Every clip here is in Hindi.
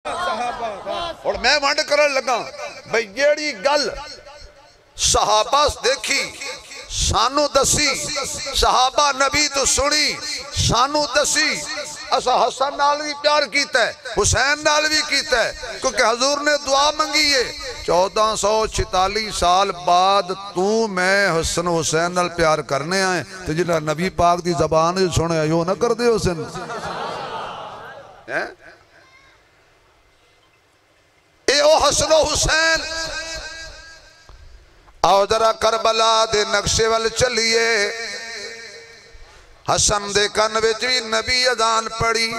और मैं वंड कर लगा भाई जेड़ी गल सहाबा देखी सानू दसी, सहाबा नबी तो सुनी सानू दसी, असा हसन नाल भी प्यार कीता है, हुसैन नाल भी कीता है, क्योंकि हजूर ने दुआ मंगी है 1446 साल बाद तू मैं हसन हुसैन नाल प्यार करने आए तो जिला नबी पाक दी जबान सुने यो ना कर दे हुसैन ए ओ हसन हुसैन। आओ जरा करबला दे नक्शे वाल चलिए। हसन दे कन विच भी नबी अजान पढ़ी,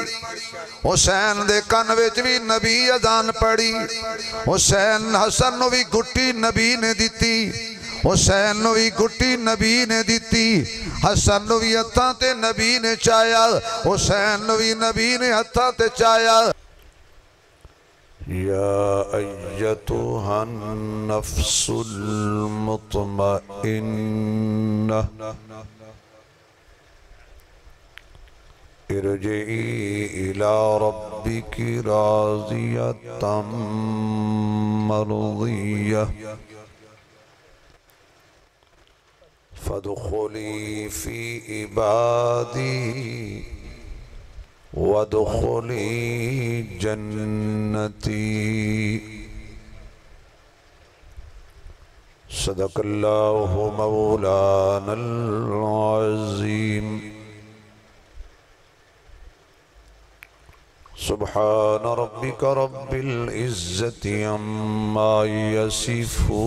हुसैन दे कन विच भी नबी अजान पढ़ी। हुसैन हसन नूं भी गुट्टी नबी ने दिती, हुसैन नूं भी गुट्टी नबी ने दिती। हसन नूं भी हत्थां ते नबी ने चाया, हुसैन नूं भी नबी ने हत्थां ते चाया। या अय्यतुहन नफ्सुल मुतमइन्ना इरजिई इला रब्बिकी राज़ियतम मर्ज़िय्यह फदखुली फी इबादी वदखुली जन्नती। सदक़ल्लाहु मौलानल अज़ीम। सुब्हान रब्बिक रब्बिल इज़्ज़ति अम्मा यसिफून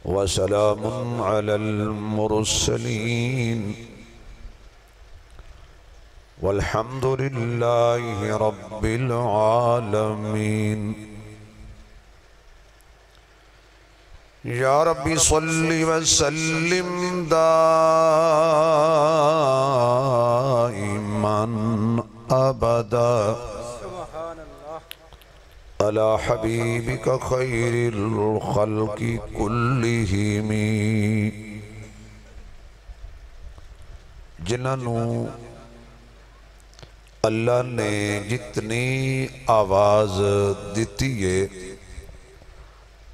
वसलामुन अलल मुरसलीन वल्हम्दुलिल्लाहि रब्बिल आलमीन। या रब्बी सल्लि व सल्लिम दाइमन अबदा अला हबीबिका खैरिल खल्क़ि कुल्लिहिम। जिन्होंने अल्लाह ने जितनी आवाज़ दी है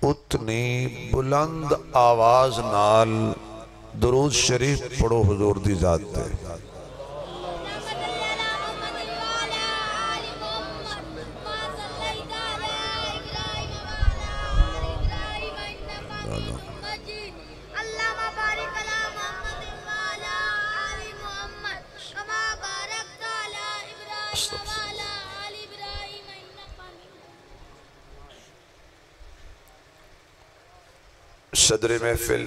उतनी बुलंद आवाज़ नाल दुरूद शरीफ पढ़ो हुजूर दी ज़ात ते। सदर महफिल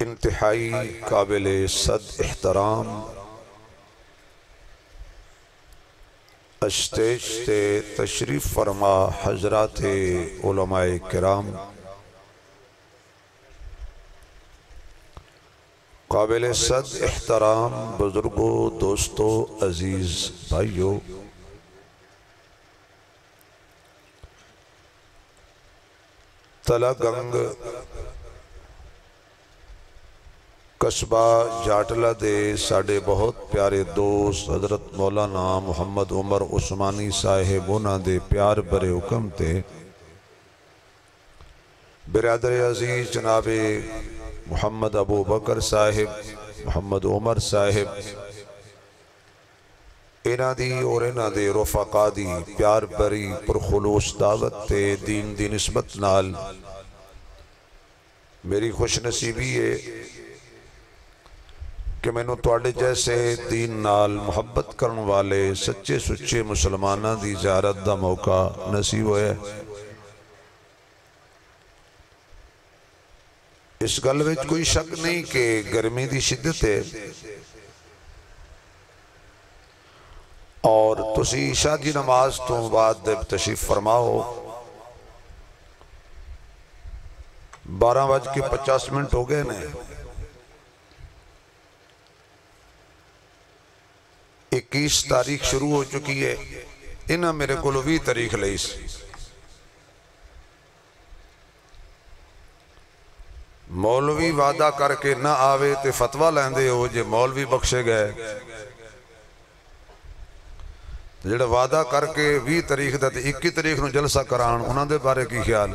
इंतहाई काबिल सद एहतराम स्टेज से तशरीफ फरमा हजरात उलमाए किराम, काबिल सद एहतराम बुजुर्गों, दोस्तों, अजीज भाइयों, तलागंग कस्बा जाटला दे साढ़े बहुत प्यारे दोस्त हजरत मौलाना मुहम्मद उमर उस्मानी साहेब उन्हां दे प्यार भरे हुक्म ते बिरादर अजीज जनाबे मुहम्मद अबू बकर साहिब, मुहम्मद उमर साहिब, इन्हां दी और इन्हां दे रफ़ाक़ा दी प्यार भरी पुरखुलूस दावत ते दीन दी निस्बत नाल मेरी खुशनसीबी है कि मैनू तुहाडे जैसे दीन नाल मुहब्बत करने वाले सच्चे सुच्चे मुसलमानां दी ज़ियारत दा मौका नसीब होया। इस गल विच कोई शक नहीं कि गर्मी की शिद्दत है और तुसी ईशा की नमाज तो बाद तशरीफ फरमाओ। 12:50 हो गए ने। 21 तारीख शुरू हो चुकी है। इन्हें मेरे को 20 तारीख ली मौलवी वादा करके ना आवे तो फतवा लेंदे हो जे मौलवी बख्शे गए, जेड़ा वादा करके 20 तारीख का 21 तारीख को जलसा करान उन्होंने बारे की ख्याल,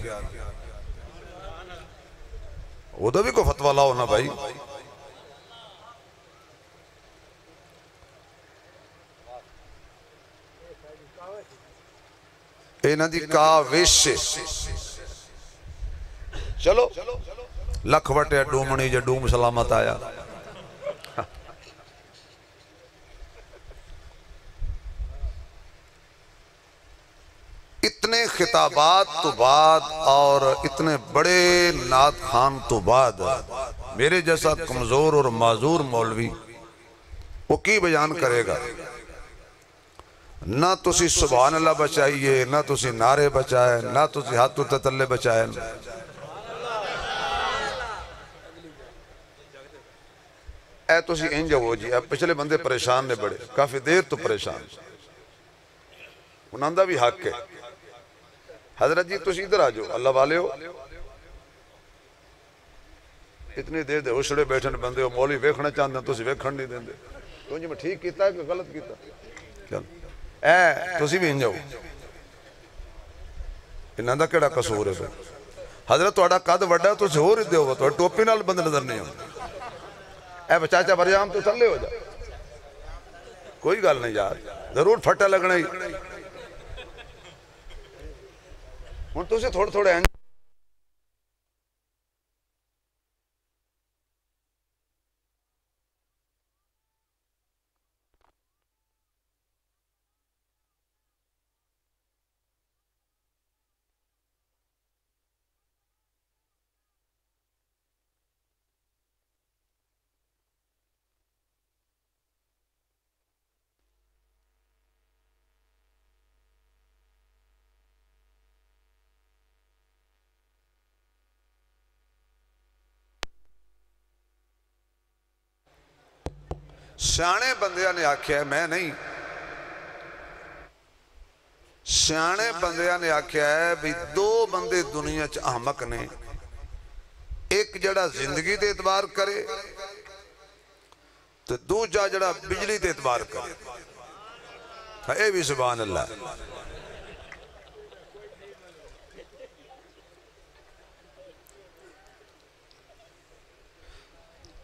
उदा भी कोई फतवा लाओ ना भाई। इन्हां दी काविश, चलो लख वटे डूमनी जे डूम सलामत आया। इतने खिताबात तो बाद और इतने बड़े नात खान तो बाद मेरे जैसा कमजोर और माजूर मौलवी वो की बयान करेगा? ना तुसी सुभान अल्लाह बचाइए, ना तुसी नारे बचाए, ना तुसी हाथ उत्ते तल्ले बचाए। ऐ तुसी इंज हो जी, पिछले बंदे परेशान ने बड़े, काफी देर तो परेशान, उन्होंने भी हक है। हजरत जी तुसी इधर आ जाओ, अल्लाह वाले हो, इतनी देर दे उछड़े बैठे बंदे हो, मौलवी वेखना चाहते हैं, तुसी वेखण नहीं देंगे। तो जी मैं ठीक किया कि गलत किया? चल ऐ तुसी भी इंज हो, इन्हां दा केड़ा कसूर है? हजरत तुहाडा कद वड्डा, तुसी होर इदे हो, तुहाडी टोपी नाल बंदे नजर नहीं आउंदे। ऐ चाचा बरजाम तो थल्ले हो जा, कोई गल नहीं यार, जरूर फटा लगना ही। हुण तुसी थोड़े थोड़े सियाने बंदियां ने आख्या, मैं नहीं, सियाने बंदियां ने आख्या है भी दो बंदे दुनिया च अहमक ने, एक जड़ा जिंदगी ते एतबार करे तो दूजा जड़ा बिजली ते एतबार करे। ये भी सुभान अल्लाह।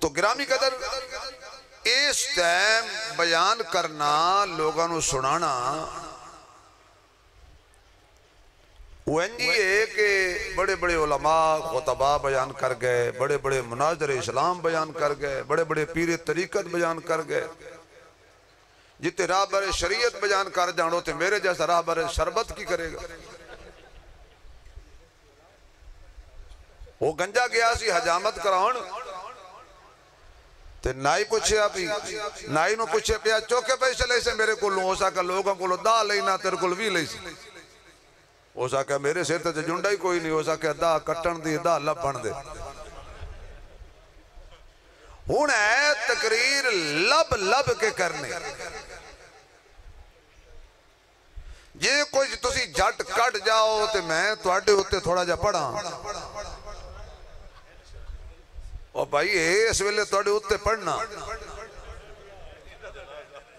तो गिरामी कदर इस टाइम बयान करना, लोगों को सुनाना वो है कि बड़े बड़े उलमा खुतबा बयान कर गए, बड़े बड़े मुनाज़िर इस्लाम बयान कर गए, बड़े बड़े पीर तरीकत बयान कर गए। जिते राह बारे शरीयत बयान कर जानो तो मेरे जैसा राह बारे शरबत की करेगा? वो गंजा गया सी हजामत कराउण, ते नाई पूछया भी, नाई नु पूछे पिया चौके पैसे ले से मेरे को हो सका लोगों को दा लेना तेरे को भी ले सी, हो सका मेरे सिर ते जुंडा ही कोई नहीं, हो सका दा कट्टन दी दा लभण दे। हुण है तकरीर लब लब के करने, जे कोई तुसी जट कट जाओ तो मैं तुहाडे उत्ते थोड़ा जा पढ़ा और भाई इस वेले तुहाडे उत्ते पढ़ना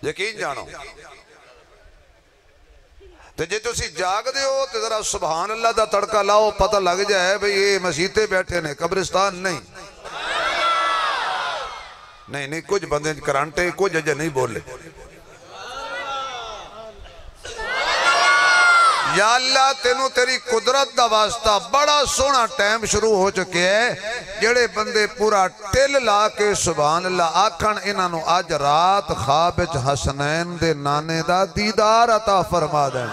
यकीन जानो। तो जे तुसी जागदे हो तो जरा सुभान अल्लाह दा तड़का लाओ, पता लग जाए भाई ये मसीते बैठे ने, कब्रिस्तान नहीं। नहीं नहीं, कुछ बंदे करांटे, कुछ अजे नहीं बोले। या अल्लाह तेनू तेरी कुदरत दा वास्ता बड़ा सोहना टाइम शुरू हो चुके है, जेड़े बंदे पूरा टिल ला के सुभान अल्लाह आखन, इन्हां नू अज रात ख्वाब विच हसनैन दे नाने दा दीदार अता फरमा देन।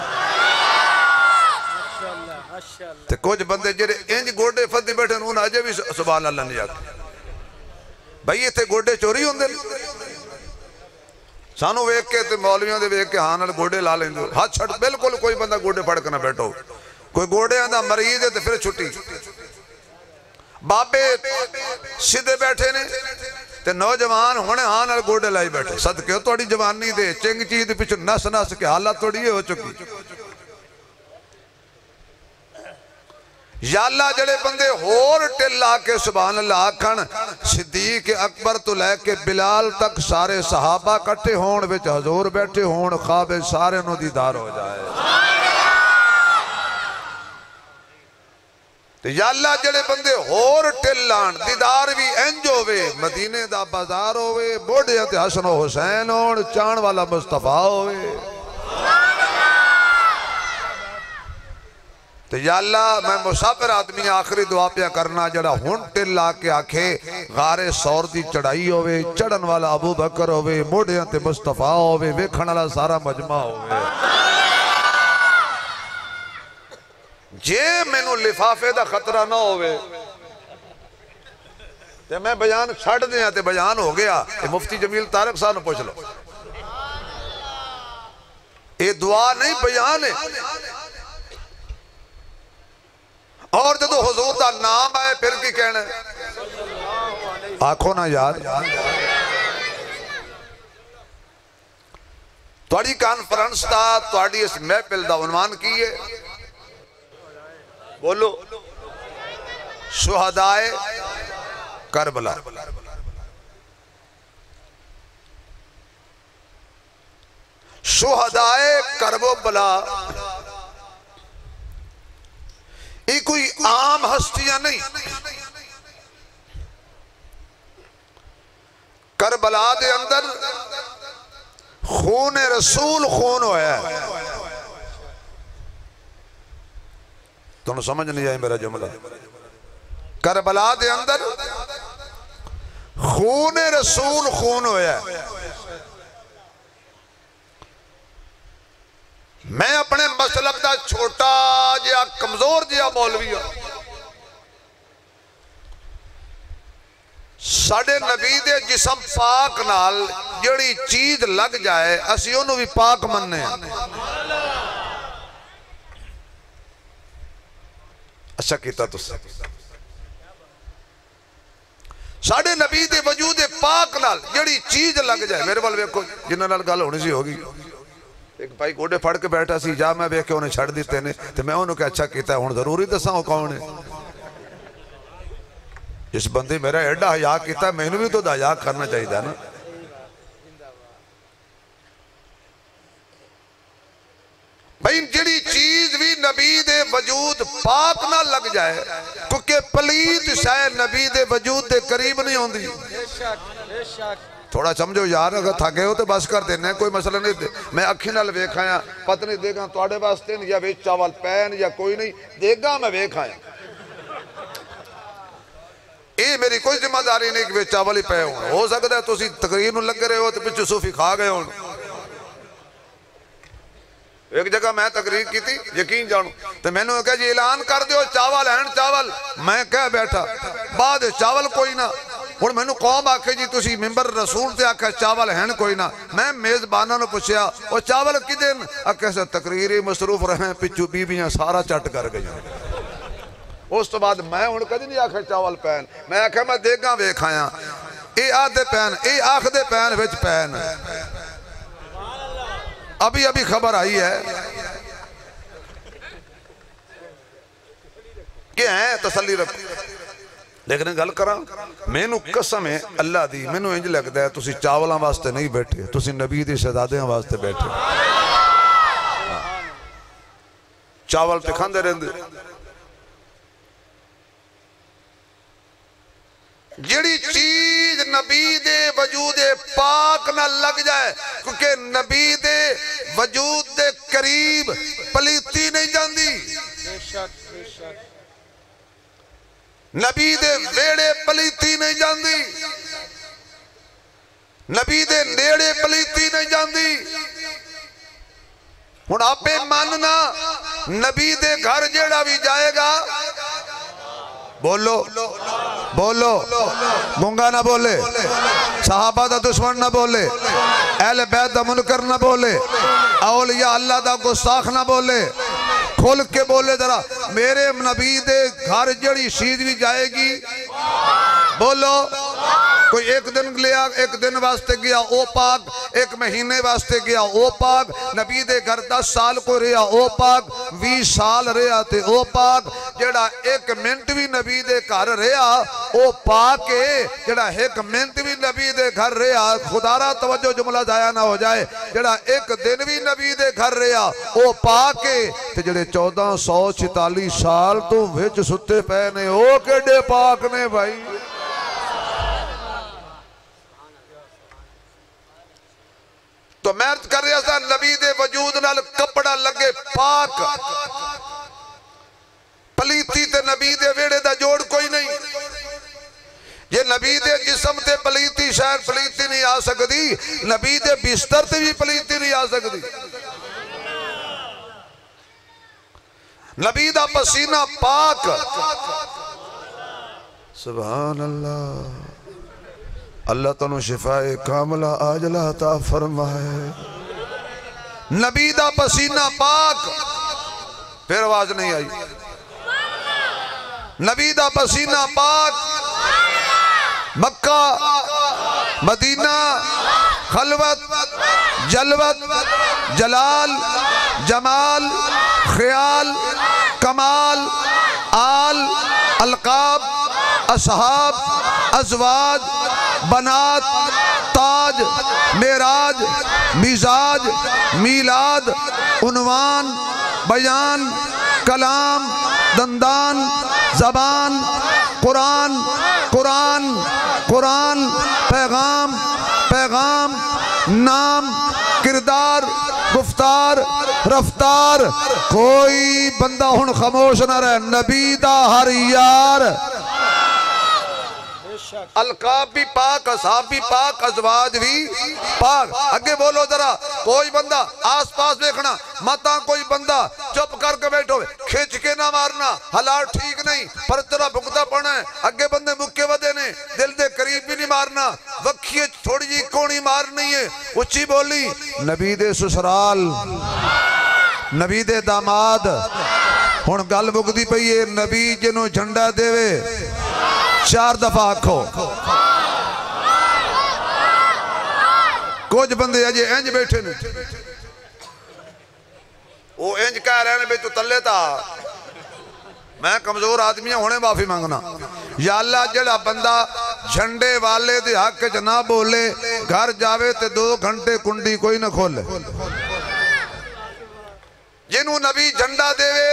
ते कुछ बंदे जेड़े इंज गोडे फद्दी बैठे उन्हें अजे भी सुभान अल्लाह नहीं आखे। भाई इत्थे गोडे चोरी होंदे ने, सानू वेख के ते मौलवियों दे वेख के हाँ नाल गोडे ला लेंदे हो, हाथ छड़। बिल्कुल कोई बंदा गोडे फड़ के ना बैठो, कोई गोडियां दा मरीज है तो फिर छुट्टी। बाबे सीधे बैठे ने ते नौजवान हुणे हाँ नाल गोडे लाई बैठे। सदके तुहाडी जवानी दे चिंग चीज दे पिछे नस नस के हालत थोड़ी हो चुकी। या अल्लाह जड़े बंदे होर टिल ला के सुभान अल्लाह आखन, सिद्दीक अकबर तो लैके बिलाल तक सारे सहाबा कट्ठे होण विच हजूर बैठे होण, ख्वाब सारे नूं दीदार हो जाए। या अल्लाह जड़े बंदे होर टिल लाण, दीदार भी इंज होवे, मदीने दा बाजार होवे, मोढे ते हसन हुसैन होण, चाण वाला मुस्तफा होवे। तो या अल्लाह मैं मुसाफिर आदमी आखिरी दुआ पिया करना, जड़ा हुण टिल ला के आखे गारे सौर दी चढ़ाई होवे, चढ़न वाला अबू बकर होवे, मोढे ते मुस्तफा होवे, वेखण वाला सारा मजमा होवे। जे मैनू लिफाफे दा खतरा ना होवे ते मैं बयान छड़ दिया ते बयान हो गया। मुफ्ती जमील तारक साहब पूछ लो, ये दुआ नहीं बयान है। और जो हुजूर दा नाम आए फिर की कहना, आखो ना यार। तुहाडी कॉन्फ्रेंस दा, तुहाडी इस महफिल दा उन्वान की है? बोलो, शुहदाए करबला। शुहदाए करबला ये कोई आम हस्तियां नहीं। करबला दे अंदर खून रसूल खून होया। तुम समझ नहीं आए मेरा जुमला। करबला दे अंदर खून रसूल खून होया। मैं अपने मसलक का छोटा जिहा कमजोर जिहा मौलवी हाँ। साडे नबी दे जिसम पाक नाल जिहड़ी चीज लग जाए असीं ओनू भी पाक मनने। अच्छा कीता तुसीं। साडे नबी दे वजूद पाक नाल जिहड़ी चीज लग जाए, मेरे वाल वेखो जिन्हां नाल गल होनी सी हो गई। एक भाई गोडे फड़ के बैठा सी, जा मैं वेख के उन्हें छड़ दिते ने, तो मैं उन्होंने क्या अच्छा किया, हुण जरूरी दसा वो कौन है। जिस बंदे मेरा एडा हया किया, मैनू भी तो हया करना चाहिए ना। भाई जिहड़ी चीज भी नबी दे वजूद पाक ना लग जाए, क्योंकि पलीत शायद नबी दे वजूद दे करीब नहीं होंदी। थोड़ा समझो यार, अगर थके हो तो बस कर देना, कोई मसला नहीं। मैं अखी नाल वेख आया, पत्नी देगा तुहाडे वास्ते या विच चावल पैन या कोई नहीं देगा, मैं वेख आया। ये मेरी कोई जिम्मेदारी नहीं कि विच चावल ही पे हो सकता है तुसीं तकरीर नूं लगे रहे हो तो पिछू सूफी खा गए हो। एक जगह मैं तकरीर की थी, यकीन जानो, तो मैंने कहा जी ऐलान कर दो चावल हैं चावल। मैं कह बैठा बाद चावल कोई ना। हुण मैनू कौम आखे जी तुसी मिंबर रसूल ते आखे चावल हैं कोई ना। मैं मेजबाना नूं पुछया वो चावल किदे न? आखे से तकरीर ही मसरूफ रहे, पिछू बीबियां सारा चट कर गई। उस तो बाद मैं हुण कदी नहीं आखे चावल पैन। मैं आखे मैं देगा वेख आया, ये आधे पैन, ये आखदे पैन विच पैन। अभी अभी खबर आई है कि है, तसल्ली रखो। लेकिन गल करा, मैनू कसम है अल्लाह दी, मैनू इंज लगता है तुसी चावलों वास्ते नहीं बैठे, तुसी नबी दे शहजादियां वास्ते बैठे। चावल तो खाते रहंदे। जिहड़ी चीज नबी दे वजूद पाक ना लग जाए, क्योंकि नबी दे वजूद दे करीब पलीती नहीं जाती। नबी दे वेड़े पलीती नहीं जाती, नबी दे नेड़े पलीती नहीं जाती। हुण आपे मानना, नबी दे घर जेड़ा भी जाएगा, बोलो बोलो, गूंगा ना बोले, सहाबा दा दुश्मन ना बोले, अहले बैत दा मुनकर ना बोले, औलिया अल्लाह दा गुस्ताख ना बोले, खोल के बोले जरा। मेरे नबी दे घर जड़ी चीज भी जाएगी, बोलो कोई एक दिन लिया, एक दिन वास्ते गया ओ पाक, एक महीने वास्ते गया ओ पाक, नबी दे घर 10 साल को रहा ओ पाक, 20 साल रहा ते ओ पाक, जेड़ा एक मिनट भी नबी दे घर रहा ओ पाक है, जेड़ा एक मिनट भी नबी दे घर रहा, खुदारा तवज्जो जुमला जाया ना हो जाए, जेड़ा एक दिन भी नबी दे घर रहा ओ पाक है, ते जेड़े 1446 साल तो विच सुते पे ने ओ केडे पाक ने भाई। तो मैं कर रहा था नबी दे वजूद नाल कपड़ा लगे पाक, पलीती ते नबी दे वेड़े दा जोड़ कोई नहीं। जे नबी दे जिस्म ते पलीती शायद पलीती नहीं आ सकती, नबी दे बिस्तर ते भी पलीती नहीं आ सकती। नबी दा पसीना पाक, सुभान अल्लाह। अल्लाह तनु शिफाए कामला आजला अता फरमाए। नबी दा पसीना पाक, फिर आवाज नहीं आई। नबी दा पसीना पाक, मक्का मदीना खलवत जलवत जलाल जमाल ख्याल कमाल आल अलकाब असहाब अजवाज बनात ताज मेराज मिजाज मीलाद उन्वान बयान कलाम दंदान जबान कुरान कुरान कुरान पैगाम पैगाम नाम किरदार गुफ्तार रफ्तार। कोई बंदा हुन खामोश ना रहे। नबी दा हर यार, अलकाब भी पाक, असाब भी पाक, अजवाज भी पाक। अगे बोलो जरा, कोई बंदा आस पास देखना, मता कोई बंदा चुप करके बैठो, खिंच के ना मारना, हालात ठीक नहीं पर तेरा भुगता पड़ना है। अगे बंदे मुक्के वदे ने, दिल दे करीब भी नहीं मारना, वखिए थोड़ी जी कोनी मारनी है, उच्ची बोली। नबी दे ससुराल, नबी दे दामाद, हुण गल मुकदी पई है। नबी जिन्हों झंडा देवे 4 दफा आखो। कुछ बंदे अजे इंज बैठे ने, वो इंज कह रहे हैं तू तले था। मैं कमजोर आदमी हुणे माफी मांगना। या अल्लाह, जेड़ा बंदा झंडे वाले दे हक च ना बोले, घर जावे ते 2 घंटे कुंडी कोई ना खोले। जिन्हों नबी झंडा देवे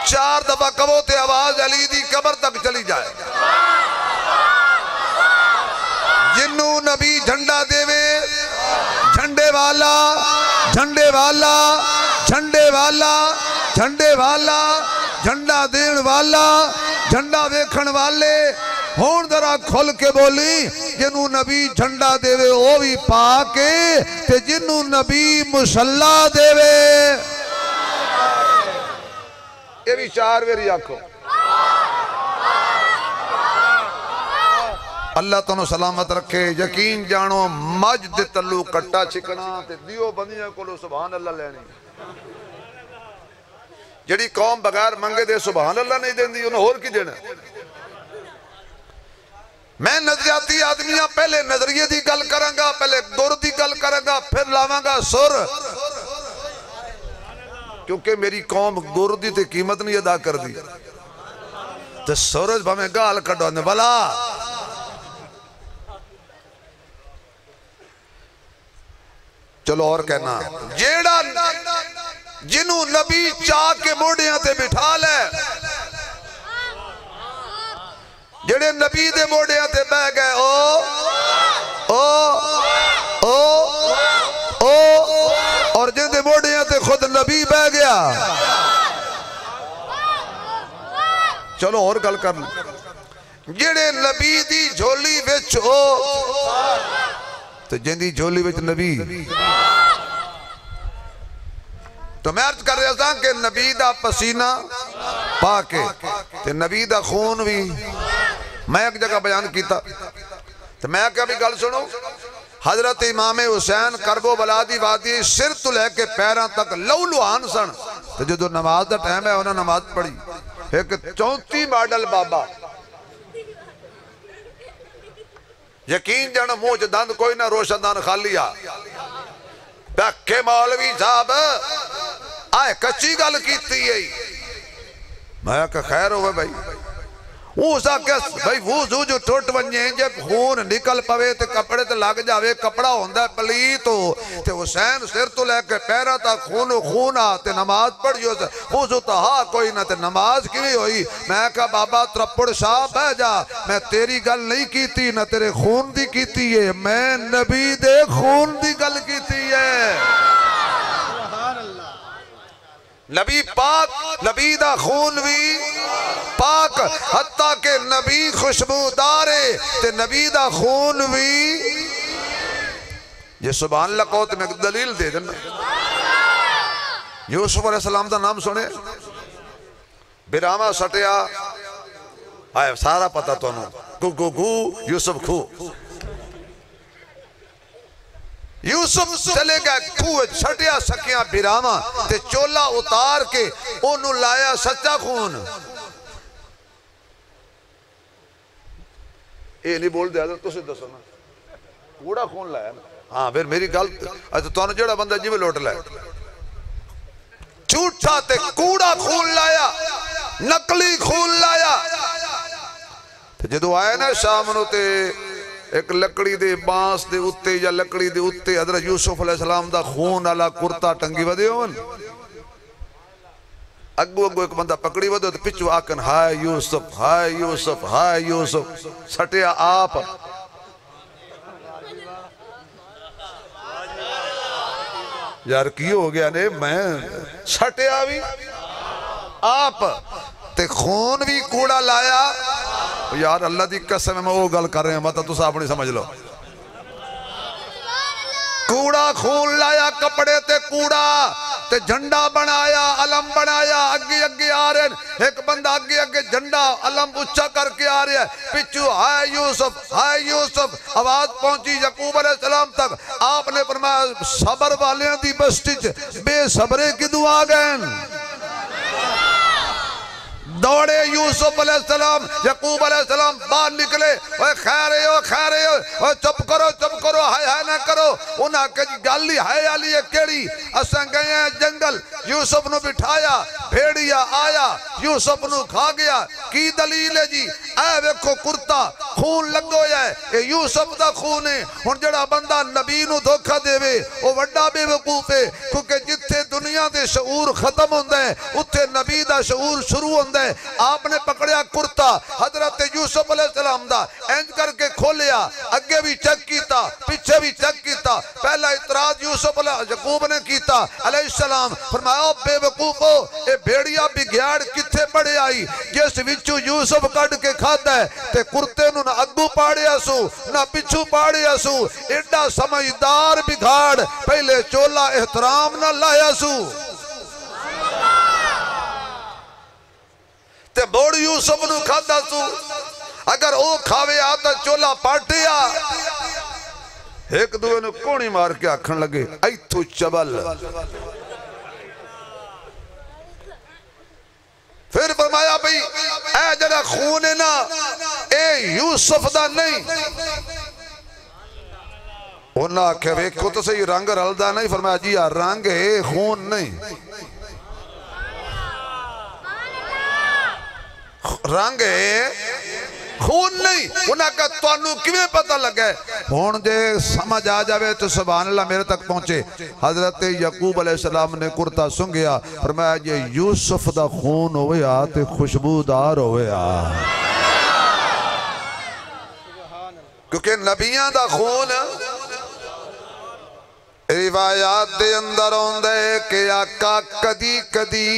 4 दफा कहो ते आवाज अली दी कबर तक चली जाए। जिन्नू नबी झंडा देवे, झंडे वाला झंडे वाला झंडे वाला झंडे वाला, झंडा देण वाला, झंडा वेखण वाले, हुण जरा खुल के बोली। जिन्नू नबी झंडा देवे ओ भी पाक है, ते जिन्नू नबी मुसल्ला देवे ये भी 4 बारी आखो। अल्लाह तुहानू सलामत रखे। यकीन जानो, मज दे तल्लू कट्टा छिकना ते दियो बंदियां कोलों सुभान अल्लाह लैनी। जिहड़ी कौम बगैर मंगे दे सुभान अल्लाह नहीं देंदी, उन्हें होर की देना। मैं नजरियाती आदमियां, पहले नजरिए की गल करांगा, पहले गुर की गल करांगा, फिर लावांगा सुर, क्योंकि मेरी कौम गुर दी ते कीमत नहीं अदा कर दी। ते सूरज भावें गाल कड्डो ने भला। चलो और कहना, जेड़ा जिन्हों नबी चाह के मोढ़ियां ते बिठा ले, जेड़े नबी दे मोढ़ियां ते बह गए, ओ ओ ओ ओ, और जिंदे मोढ़ियां ते खुद नबी बह गया। चलो और गल कर, जेड़े नबी दी झोली विच हो, तो जिंदी झोली विच नबी। तो मैं अर्ज कर रहा था कि नबी दा पसीना पाके ते नबी दा खून भी। मैं एक जगह बयान किया, तो मैं क्या भी गल सुनो। हजरत इमाम हुसैन करबो बला दी वादी सिर तो लैके पैरों तक लहू लुहान सन। तो जो नमाज का टाइम है उन्हें नमाज पढ़ी। एक 34 मॉडल बाबा यकीन जाना मुंह च दंद कोई ना, रोशनदान खाली आ। के मौलवी साहब आए कच्ची गल की मैं खैर हो भाई भाई वूजू जो टुट वजे जे खून निकल पवे ते कपड़े ते लग जावे, कपड़ा होंदा पलीत हो ते हुसैन सिर तो लेके पैरा तक खून खून आ ते नमाज पढ़ियो वूजू तो हा कोई ना ते नमाज किवें होई। मैं कहा बाबा त्रप्पड़ शाह बह जा, मैं तेरी गल नहीं कीती ना तेरे खून दी कीती है, मैं नबी दे खून दी गल कीती है। नबी पाक, नबी दा खून भी पाक, हत्ता के नबी खुशबूदार है ते नबी दा खून भी। ये सुभान अल्लाह कहो तो मैं दलील दे देना। यूसुफ अलैहिस्सलाम दा नाम सुने, बिरामा सटिया आए सारा पता तुहानू, गु गु गु यूसुफ खू। यूसुफ चले गए खूह, छटिया सकिया बिरावा ते चोला उतार के ओनू लाया सच्चा खून। ये नहीं बोल दिया तुम दसो ना, कूड़ा खून लाया ना। हाँ फिर मेरी गल अच्छा तुहानू जेड़ा बंदा जिवें लुट लै, झूठा ते कूड़ा खून लाया, नकली खून लाया। जदों आया ना शाम नूं ते एक लकड़ी दे बांस दे उत्ते या लकड़ी दे उत्ते हज़रत यूसुफ अलैहिस्सलाम दा खून वाला कुर्ता टंगी वधे होवन। अगो अगो एक बंदा पकड़ी वधो तो पिछू आकन हाय यूसुफ हाय यूसुफ हाय यूसुफ। सटिया आप यार की हो गया ने, मैं सटिया भी आप ते खून भी कूड़ा लाया। यार अल्लाह दी कसम मैं वो गल कर रहा मत तुम अपनी समझ लो। कूड़ा खून लाया, कपड़े ते कूड़ा ते झंडा बनाया, अलम बनाया, अगे अगे आ रहे। एक बंदा अगे अगे झंडा अलम उच्चा करके आ रहा है, पिछू हाय यूसुफ आवाज पहुंची यकूब अलैहिस्सलाम तक। आपने फरमाया सबर वालियां दी बस्ती च बेसबरे किदू आ गए। दौड़े यूसुफ अलैहिस्सलाम, यकूब अलैहिस्सलाम बाहर निकले। ओए खैर हो, चुप करो हाय हाय ना करो। उन्हें कही गल ही हाय वाली है केड़ी, असां गए हैं जंगल, यूसुफ नु बिठाया, भेड़िया आया यूसुफ नु खा गया। की दलील है जी? ऐ वेखो कुर्ता खून लगो है, ये यूसुफ दा खून है। हुण जेड़ा बंदा नबी नु धोखा देवे वो वड्डा बेवकूफ है, क्योंकि जिथे दुनिया दे शऊर खत्म होंदा है उत्थे नबी दा शऊर शुरू होंदा है। आपने पकड़िया कुर्ता हजरत यूसुफ अलैहिस्सलाम दा, इंज करके खोलिया, अगे भी चेक किया, पीछे भी चेक किया। पहला इतराज यूसुफ यकूब ने किया अलैहिस्सलाम, फरमाया बेवकूफो ये भेड़िया बिगयाड़ किथे पड़े आई, जिस विचों यूसुफ कट के खाता है ते कुर्ते नूं ना अगू पाड़िया सू ना पिछू पाड़िया सू। एडा समझदार बिगाड़, पहले चोला एहतराम ना लाया सू ते बोड़ यूसुफ नु खादा सू। अगर ओ खावे आ तो चोला पाटिया। एक दूए नु कोणी मार के आखन लगे इथों चबल। फिर फरमाया भाई ए जड़ा खून है ना ए यूसुफ दा नहीं। उन्हें आख्या वेखो तो सही रंग रलदा नहीं। फरमाया जी यार रंग है खून नहीं, रंग है खून नहीं। उन्हें कहा तुहानू किवें पता लगा? हुण जे समझ आ जाए तो सुभान अल्लाह मेरे तक पहुंचे। हजरत यकूब अलैहिस्सलाम ने कुर्ता सुंघिया, फरमाया जे यूसुफ दा खून होया ते खुशबूदार होया, क्योंकि नबियां दा खून रिवायात दे अंदर आउंदा है कि आका कदी कदी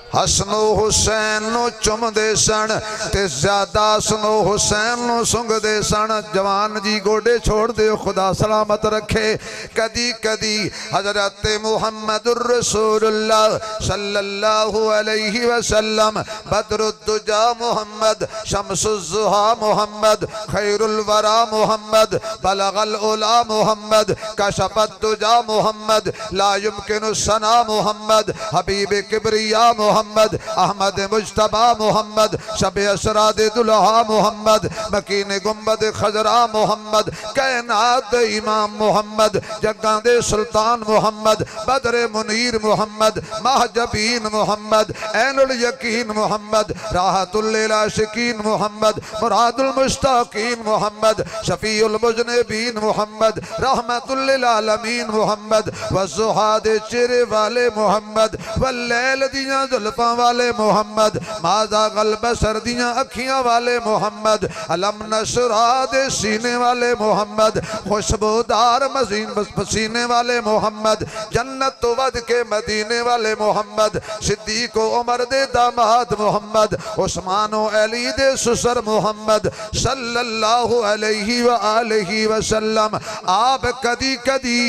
हसनो हुसैन नु चुमदे सन ते ज्यादा हसनो हुसैन नु सुंघदे सन। जवान जी गोडे छोड़ दे खुदा सलामत रखे। कदी कदी हजरत मुहम्मदुर रसूलुल्लाह सल्लल्लाहु अलैहि वसल्लम, बदरुद्दुजा मुहम्मद, शम्सुज़्ज़ुहा मुहम्मद, खैरुल वरा मुहम्मद, बलगल उला मुहम्मद, कशफत दुजा मुहम्मद, ला युमकिनु सना मुहम्मद, हबीब किबरिया मुहम्मद, मोहम्मद, अहमद मुज्तबा मोहम्मद, शब असराद दुल्हा मोहम्मद, मकीन गुंबद खजरा मोहम्मद, कैनात इमाम मोहम्मद, जग्गां दे सुल्तान मोहम्मद, बदर मुनीर मोहम्मद, महजबीन मोहम्मद, ऐनुल यकीन मोहम्मद, राहतुल लिल आशिकीन मोहम्मद, मुरादुल मुश्ताकीन मोहम्मद, शफीउल मुज़निबीन मोहम्मद, रहमतुल लिल आलमीन मोहम्मद, वज़ुहा दे चेहरे वाले मोहम्मद, वल्लैल दियां जुल्फां वाले मोहम्मद, माज़ा ग़ल्ब सर्दियां अखियां वाले मोहम्मद, अलम नशरा दे सीने वाले मोहम्मद, खुशबूदार मज़ीन पसीने वाले मोहम्मद, जन्नत तो वद के मदीने वाले मोहम्मद, सिद्दीक़ उमर दे दामाद मोहम्मद, उस्मान अली दे सुसर मोहम्मद सल्लल्लाहु अलैहि व आलिहि वसल्लम। आप कदी कदी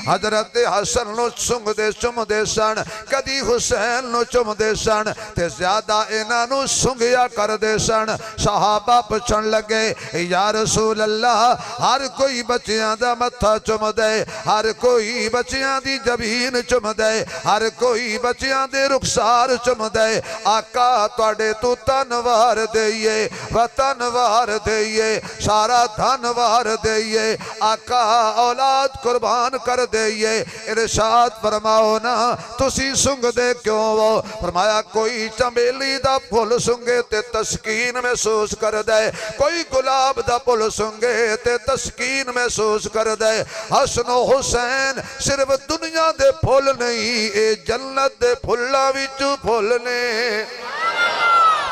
हजरत हसन नु चुमदे सन, कदी हुसैन नु चुमदे सन, ते ज्यादा इन्हां नु सुंघिया करदे सन। सहाबा पुछण लगे या रसूल अल्लाह, हर कोई बच्चियां दा मत्था चुमदे, हर कोई बच्चियां दी जबीन चुमदे, हर कोई बच्चियां दे रुखसार चुमदे, आका तुहाडे तू धनवार देइए, वतनवार देइए, सारा धनवार देइए, आका औलाद कुर्बान कर देइए। इरशाद फरमाओ ना तुसी सुंघदे क्यों हो? फरमाया कोई चमेली दा फुल सुंघे ते तस्कीन महसूस कर दे, कोई गुलाब दा फुल सुंघे ते तस्कीन महसूस कर दे। हसन हुसैन सिर्फ दुनिया दे फुल नहीं, ए जन्नत दे फुल्लां विचों फुल ने।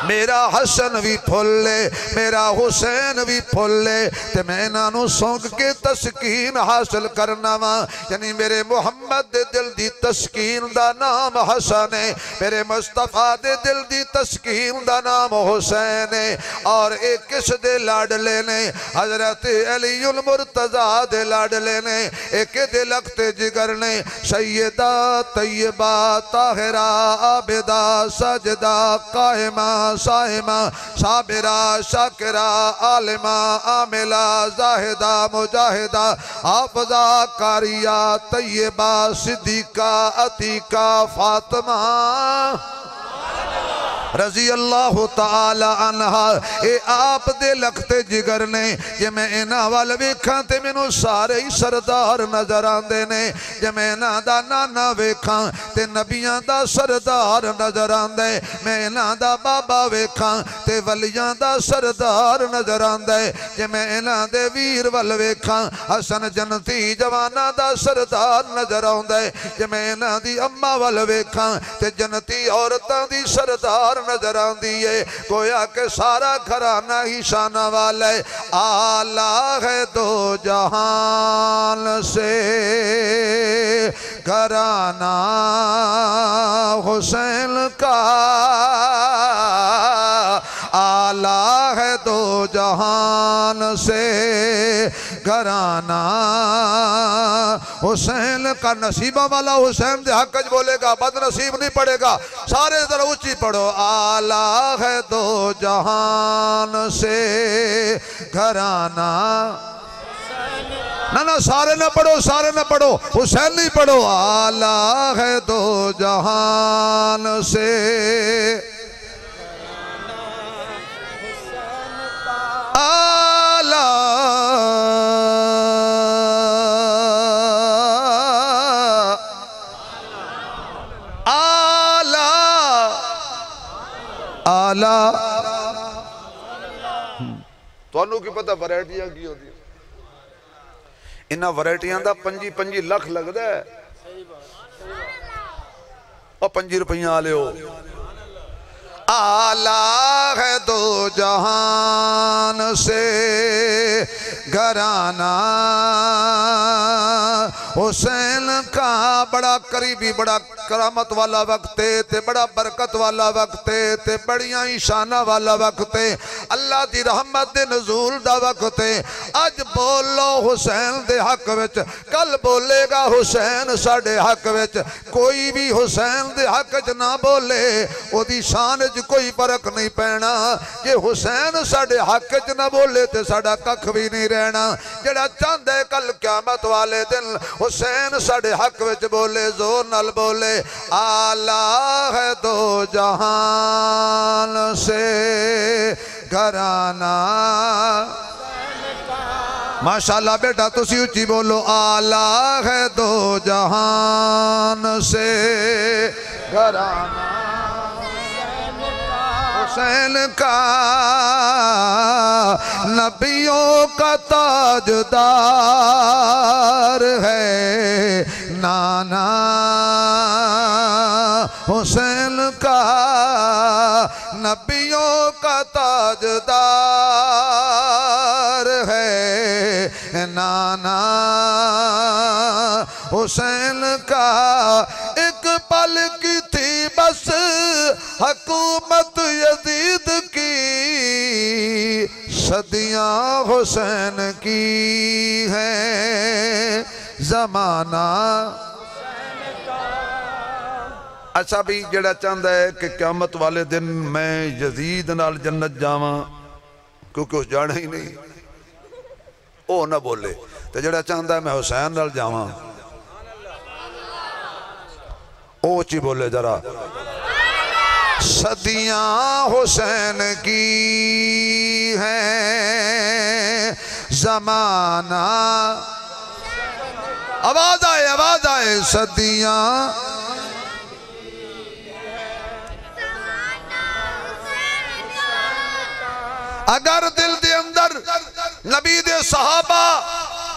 मेरा हसन भी फुले, मेरा हुसैन भी फुले, ते मैं इन्हों सौंक के तस्कीन हासिल करना वा। यानी मेरे मुहम्मद दे दिल दी तस्कीन दा नाम हसन है, मेरे मुस्तफा दे दिल दी तस्कीन दा नाम हुसैन है। और एक किस दे लाडले ने? हजरत अलीउल मुर्तजा दे लाडले ने। एक दे लखते जिगर ने, सैयदा तैयबा ताहिरा आबिदा सजदा कायमा साहिमा साबिरा शाकिरा आलिमा आमिला जाहिदा मुजाहिदा हाफिजा कारिया तैयबा सिद्दीका अतीका फातिमा रजी अल्लाह तआला अन्हा। ए आप दे लखते जिगर ने। जे मैं इन्हां वाल वेखां ते मैनू सारे ही सरदार नजर आंदे ने, जे मैं इन्हां दा नाना वेखां ते नबियां दा सरदार नजर आंदे, मैं इन्हां दा बाबा वेखां ते वलियां दा सरदार नजर आंदे, जे मैं इन्हां दे वीर वल वेखां हसन जन्नती जवाना दा सरदार नजर आंदे, जे मैं इन्हां दी अम्मा वल वेखां ते जन्नती औरतां दी सरदार नजर आंदी है। गोया के सारा घराना ही शाना वाला है। आला है दो जहान से घराना हुसैन का, आला है दो जहान से घराना हुसैन का। नसीबा वाला हुसैन दे हक च बोलेगा, बदनसीब नहीं पड़ेगा। सारे जरा ऊंची पढ़ो, आला है दो जहान से घराना। ना ना सारे ना पढ़ो, सारे ना पढ़ो, हुसैन नहीं पढ़ो। आला है दो जहान से आला आला आला। तुहानू की पता वैरायटियां की होती? इन्हां वैरायटियां दा 25 लाख लगदा है। और 5 रुपया वाले हो। आला है दो जहान से घराना हुसैन का। बड़ा करीबी, बड़ा करामत वाला वक्त है, ते बड़ा बरकत वाला वक्त है, ते बड़िया ही शाना वाला वक्त है। अल्लाह दी रहमत दे नज़ूल दा वक्त है। अज बोलो हुसैन दे हक विच, कल बोलेगा हुसैन साडे हक विच। कोई भी हुसैन दे हक च ना बोले, ओदी शान च कोई फर्क नहीं पैना। जे हुसैन साडे हक च ना बोले तो साडा कख भी नहीं रहना। जेड़ा चाहता है कल क़यामत वाले दिन हुसैन साडे हक विच बोले, जोर नाल बोले, आला है दो जहान से घराना। माशाल्लाह बेटा तुसी उच्ची बोलो, आला है दो जहान से घराना हुसैन का, नबियों का ताजदार है नाना हुसैन का, नबियों का ताजदार है नाना हुसैन का। एक पल की थी बस हुकूमत यजीद की, सदियां हुसैन की है जमाना। अच्छा भी जेड़ा चाहता है कि क़यामत वाले दिन मैं यजीद नाल जन्नत जावां, क्योंकि उस जाना ही नहीं, वो ना बोले। तो जेड़ा चाहता है मैं हुसैन नाल जावां, ओ ची बोले जरा, सदियां हुसैन की है जमाना। आवाज आए सदियां अगर दिल दे अंदर नबी दे सहाबा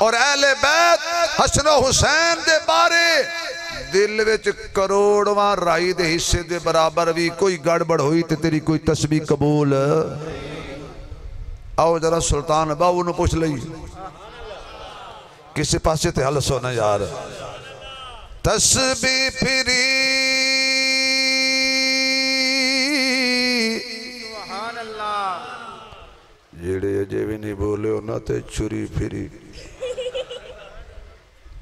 और अहले बैत हसन हुसैन दे बारे दिल विच करोड़वां राई दे हिस्से दे बराबर भी कोई गड़बड़ हुई तो तेरी कोई तस्बीह कबूल। आओ जरा सुल्तान बाबू ने पूछ लई, किसी पासे ते हल सोना यार। तस्बीह फिरी जेड़े अजे भी नहीं बोले उन्हां ते छुरी फिरी।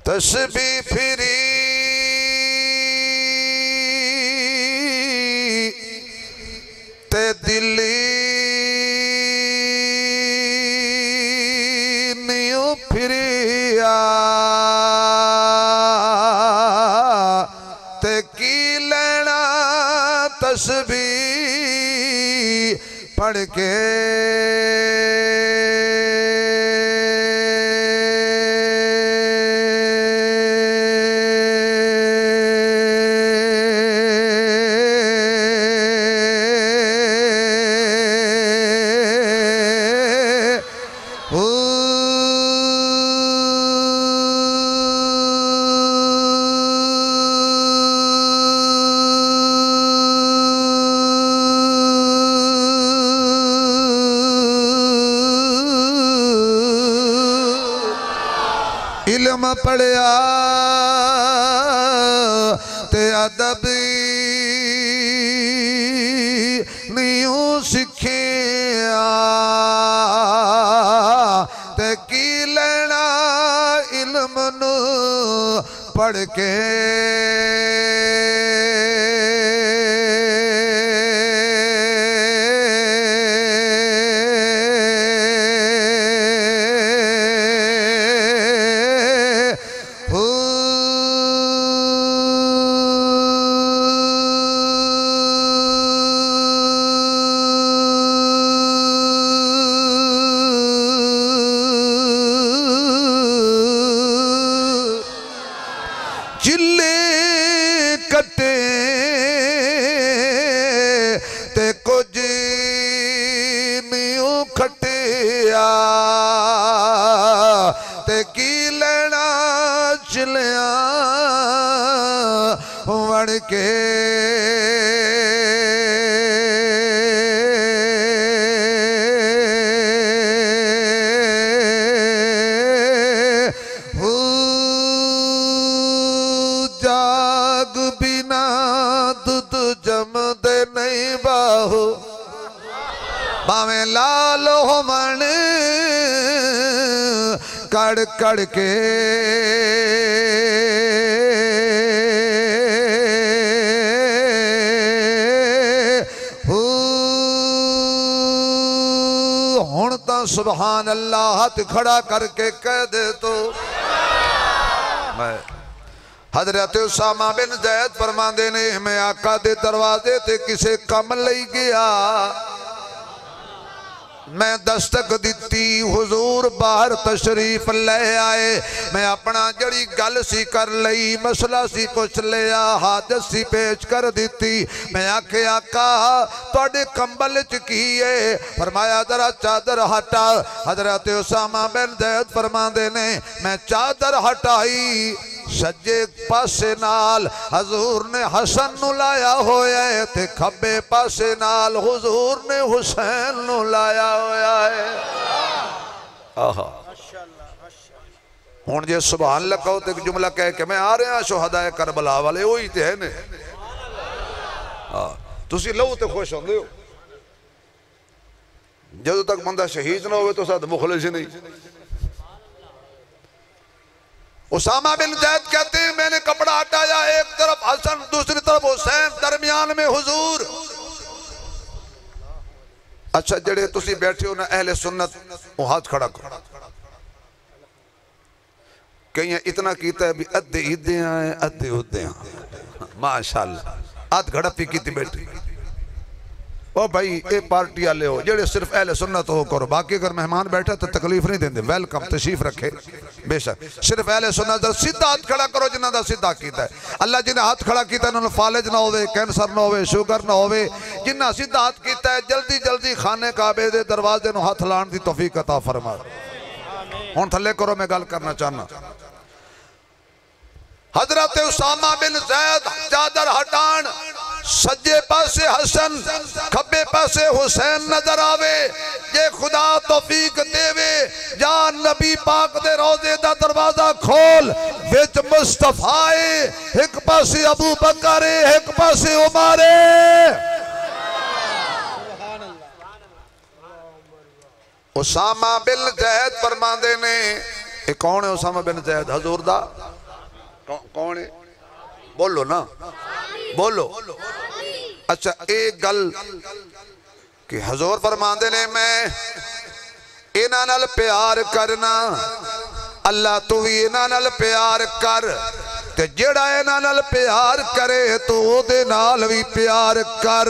तस्बीह फिरी ते दिली नियो फिरिया ते की लेना तस्बीह पढ़ के। इल्म पढ़िया ते अदब नहीं सिखिया ते की लेना इल्म नू पढ़ के। जिले कटे ते कुछ नहीं खटिया ते की लेना चिलिया वड़ के। जाग बिना दूध जमदे नहीं बाहू भावें लाल हो मन कड़ कड़ के। हो सुभान अल्लाह हाथ खड़ा करके कह दे तो मैं हजरत उसामा बिन ज़ैद फरमांदे ने मैं आका दे दरवाजे ते किसे कम लई गया मैं दस्तक दी हुजूर बाहर तशरीफ ले आए मैं अपना जड़ी गल सी कर लई मसला सी पुछ लिया हाजत सी पेश कर दी मैं आखे आका तुहाडे कंबल च की है फरमाया जरा चादर हटा हजरत उसामा बिन ज़ैद फरमांदे ने मैं चादर हटाई सज्जे पासे नाल हजूर ने हसन नु लाया होया है ते खब्बे पासे नाल हुजूर ने हुसैन नु लाया होया है। आहा हुण जे सुभान अल्लाह कहो तो एक जुमला कह के मैं आ रहा शुहदाए करबला वाले वही तो है ने तुसी लहू तो खुश होंदे हो जदों तक बंदा शहीद ना हो तो साथ मुखलिस नहीं। उसामा बिन ज़ैद कहते हैं मैंने कपड़ा हटाया एक तरफ हसन दूसरी तरफ हुसैन दरमियान में हुजूर। अच्छा जड़े तुसी बैठे हो ना अहले सुन्नत वो हाथ खड़ा करो कई इतना कीता है भी अद्धे इदे आए अद्धे उदे माशाअल्लाह हाथ खड़ा पी की बैठी ओ भाई ये पार्टी वाले हो जेड़े सिर्फ अहले सुन्नत हो करो बाकी अगर मेहमान बैठा तो तकलीफ नहीं देंगे वेलकम तशरीफ रखे बेशक सिर्फ अहले सुन्नत सीधा हाथ खड़ा करो जिन्हों का सीधा किया है अल्लाह जिन्हें हाथ खड़ा किया उन्होंने फालिज ना होवे कैंसर ना होवे शुगर ना होवे जिन्हें सीधा हाथ किया है जल्दी जल्दी खाने काबे दे दरवाजे नूं हाथ लाने की तौफीक अता फरमा। हुण थले करो मैं गल करना चाहना हजरत उसामा बिन ज़ैद चादर हटान सज्जे पासे हसन खब्बे पासे हुसैन नजर आवे जे खुदा तौफीक देवे जा नबी पाक दे रोजे दा दरवाजा खोल विच मुस्तफा एक पासे अबू बकर एक पासे उमर उसामा बिन ज़ैद फरमांदे ने ये कौन है उसामा बिन ज़ैद हजूर दा कौन है बोलो ना बोलो। अच्छा एक गल कि हजूर फरमांदे ने मैं इन्हां नाल प्यार करना अल्लाह तू भी इन्हां नाल प्यार कर ते जेड़ा इन्हां नाल प्यार करे तो ओदे नाल भी प्यार कर।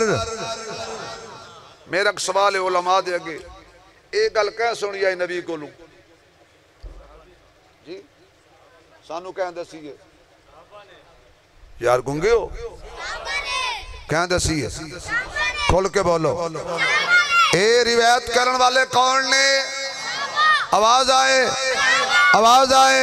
मेरा सवाल है उलमा दे अगे ये गल कह सुनी आई नबी कोलों जी सानू कह दसीए यार गुंगे हो कह दसीए खुल के बोलो ए रिवायत करने वाले कौन ने आवाज आए आवाज आए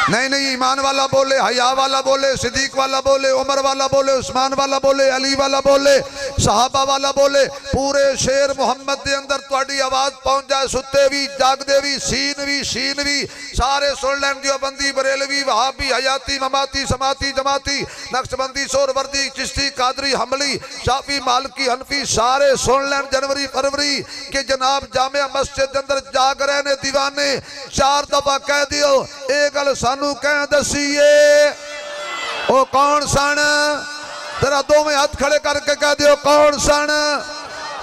नहीं नहीं ईमान वाला बोले हया वाला बोले सिद्दीक वाला बोले उमर वाला बोले उस्मान वाला बोले अली वाला बोले सहाबा वाला बोले पूरे शेर मुहम्मद के अंदर तुहाडी आवाज पहुंच जाए सुते भी जागदे भी शीन भी सारे सुन लैन देवबंदी बरेलवी वहाबी हयाती ममाती समाती जमाती नक्शबंदी सोहरवर्दी चिश्ती कादरी हमली शाफी मालकी हनफी सारे सुन लैन जनवरी फरवरी के जनाब जामिया मस्जिद के अंदर जाग रहे ने दीवाने 4 दफा कह दियो एक गल सानू कह दसीए ओ कौन सन तेरा दोवें हाथ खड़े करके कह दियो कौन सन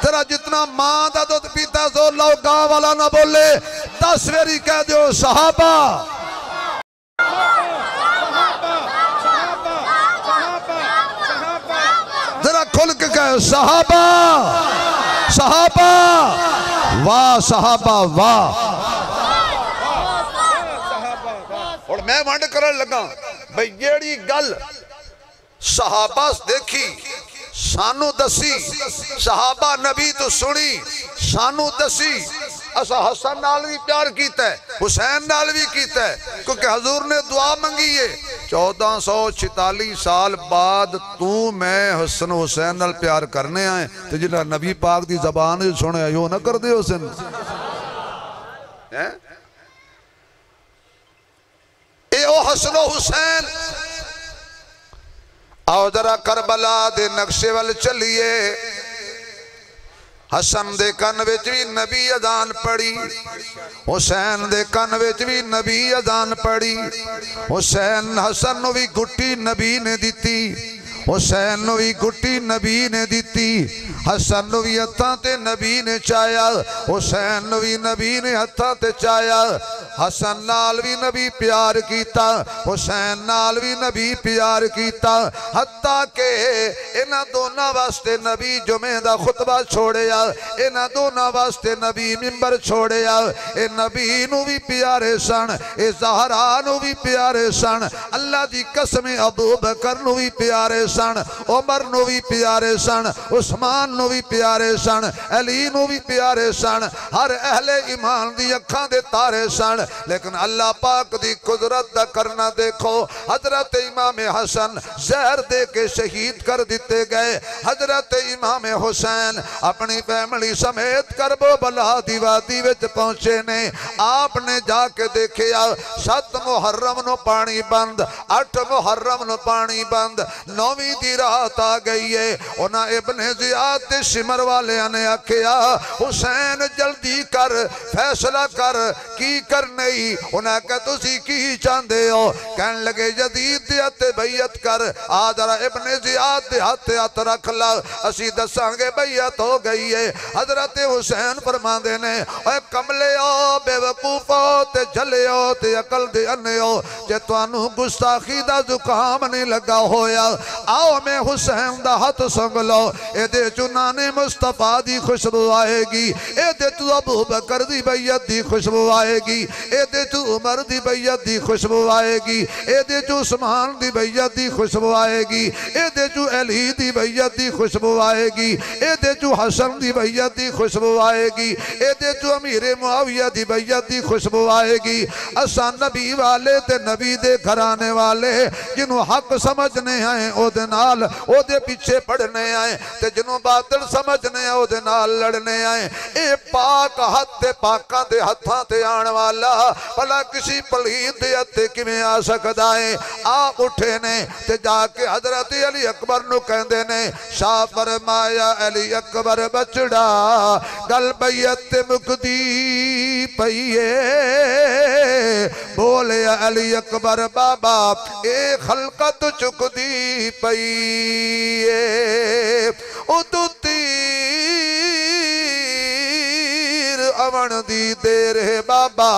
तेरा जितना मां का दुध पीता सो लो गांव वाला ना बोले 10 वेरी कह दियो सहाबा जरा खुल के कह सहाबा सहाबा वाह सहाबा वाह। और मैं वंड करन लगा भाई जेड़ी गल सहाबा देखी सानू दसी सहाबा नबी तो सुनी सानू दसी असा हसन नाल भी प्यार कीता है हुसैन नाल भी कीता है क्योंकि हजूर ने दुआ मंगी है 1446 साल बाद तू मैं हसन हुसैन नाल प्यार करने आए तो जिन्हें नबी पाक की जबान सुने यो ना कर दे हुसैन ओ हसन हुसैन आओ जरा करबला दे नक्शे वाल चलिए हसन दे कन विच भी नबी अजान पढ़ी हुसैन दे कन विच भी नबी अजान पढ़ी हुसैन हसन नू भी गुट्टी नबी ने दिती हुसैन नू भी गुट्टी नबी ने दिती, हसन नू भी हत्थां ते नबी ने चाया, हुसैन नू भी नबी ने हत्थां ते चाया। हसन नाल भी नबी प्यार कीता, हुसैन नाल भी नबी प्यार कीता। हत्ता के इन्हां दोनां वास्ते नबी जुमे दा खुतबा छोड़िया, इन्हां दोनां वास्ते नबी मिंबर छोड़िया। ए नबी नू भी प्यारे सन, ए ज़हरा नू भी प्यारे सन। अल्लाह दी कसम अबू बकर नू भी प्यारे सन, उमर नू भी प्यारे सन, उस्मान नू भी प्यारे सन, अली नू भी प्यारे सन। हर अहले ईमान दी अखां दे तारे सन। लेकिन अल्लाह पाक दी कुदरत दा करना देखो, हजरत इमाम हसन जहर दे के शहीद कर दिते गए। हजरत इमाम हुसैन अपनी फैमिली समेत करबला दी वादी विच पहुंचे ने। आपने जाके देखिया 7 मुहर्रम नो पानी बंद, 8 मुहर्रम नो पानी बंद, 9वीं दी रात आ गई है। उन्हां इब्ने ज़ियाद ते शिमर वालियां ने आखिया हुसैन जल्दी कर, फैसला कर की करने। उन्हें कहा तुसी की चाहते हो? कहने लगे यजीद दे हत्थे बैयत कर। आ जरा इब्ने ज़ियाद दे हत्थे हथ रख ला, असी दसांगे बैयत हो गई है। हजरत हुसैन फरमांदे ने ओए कमलियो बेवकूफो ते झलियो ते अकल दे अन्नियो, जे तुहानू गुस्ताखी दा जुकाम नहीं लगा होया, आओ मैं हुसैन दा हथ संग लो। एदे चो नाने मुस्तफा दी खुशबू आएगी, एदे चो अबू बकर दी बैयत दी खुशबू आएगी, एदे चो उमर दी बैयत दी खुशबू आएगी, एदे चो उस्मान दी बैयत दी खुशबू आएगी, एदे चो अली दी बैयत दी खुशबू आएगी, एदे चो हसन दी बैयत दी खुशबू आएगी, एदे चो अमीर मुआविया दी बैयत दी खुशबू आएगी। असा नबी वाले ते नबी दे घराने वाले जिन्हों हक समझने आए ओदे नाल ओदे पीछे पढ़ने आए, ते जिन्हों बातिल समझने आए ओदे नाल लड़ने आए। ए पाक हथ ते पाकां दे हत्थां ते आण वाला भला किसी पलीत दे हत्थे किवें आ सकदा है? आ उठे ने ते जाके हजरत अली अकबर नू कहंदे ने शाह फरमाया अली अकबर बचड़ा गल बैयत ते मुकदी पईए। बोले अली अकबर बाबा ए खलकत चुकदी पईए। उदू अवन दी देर है बाबा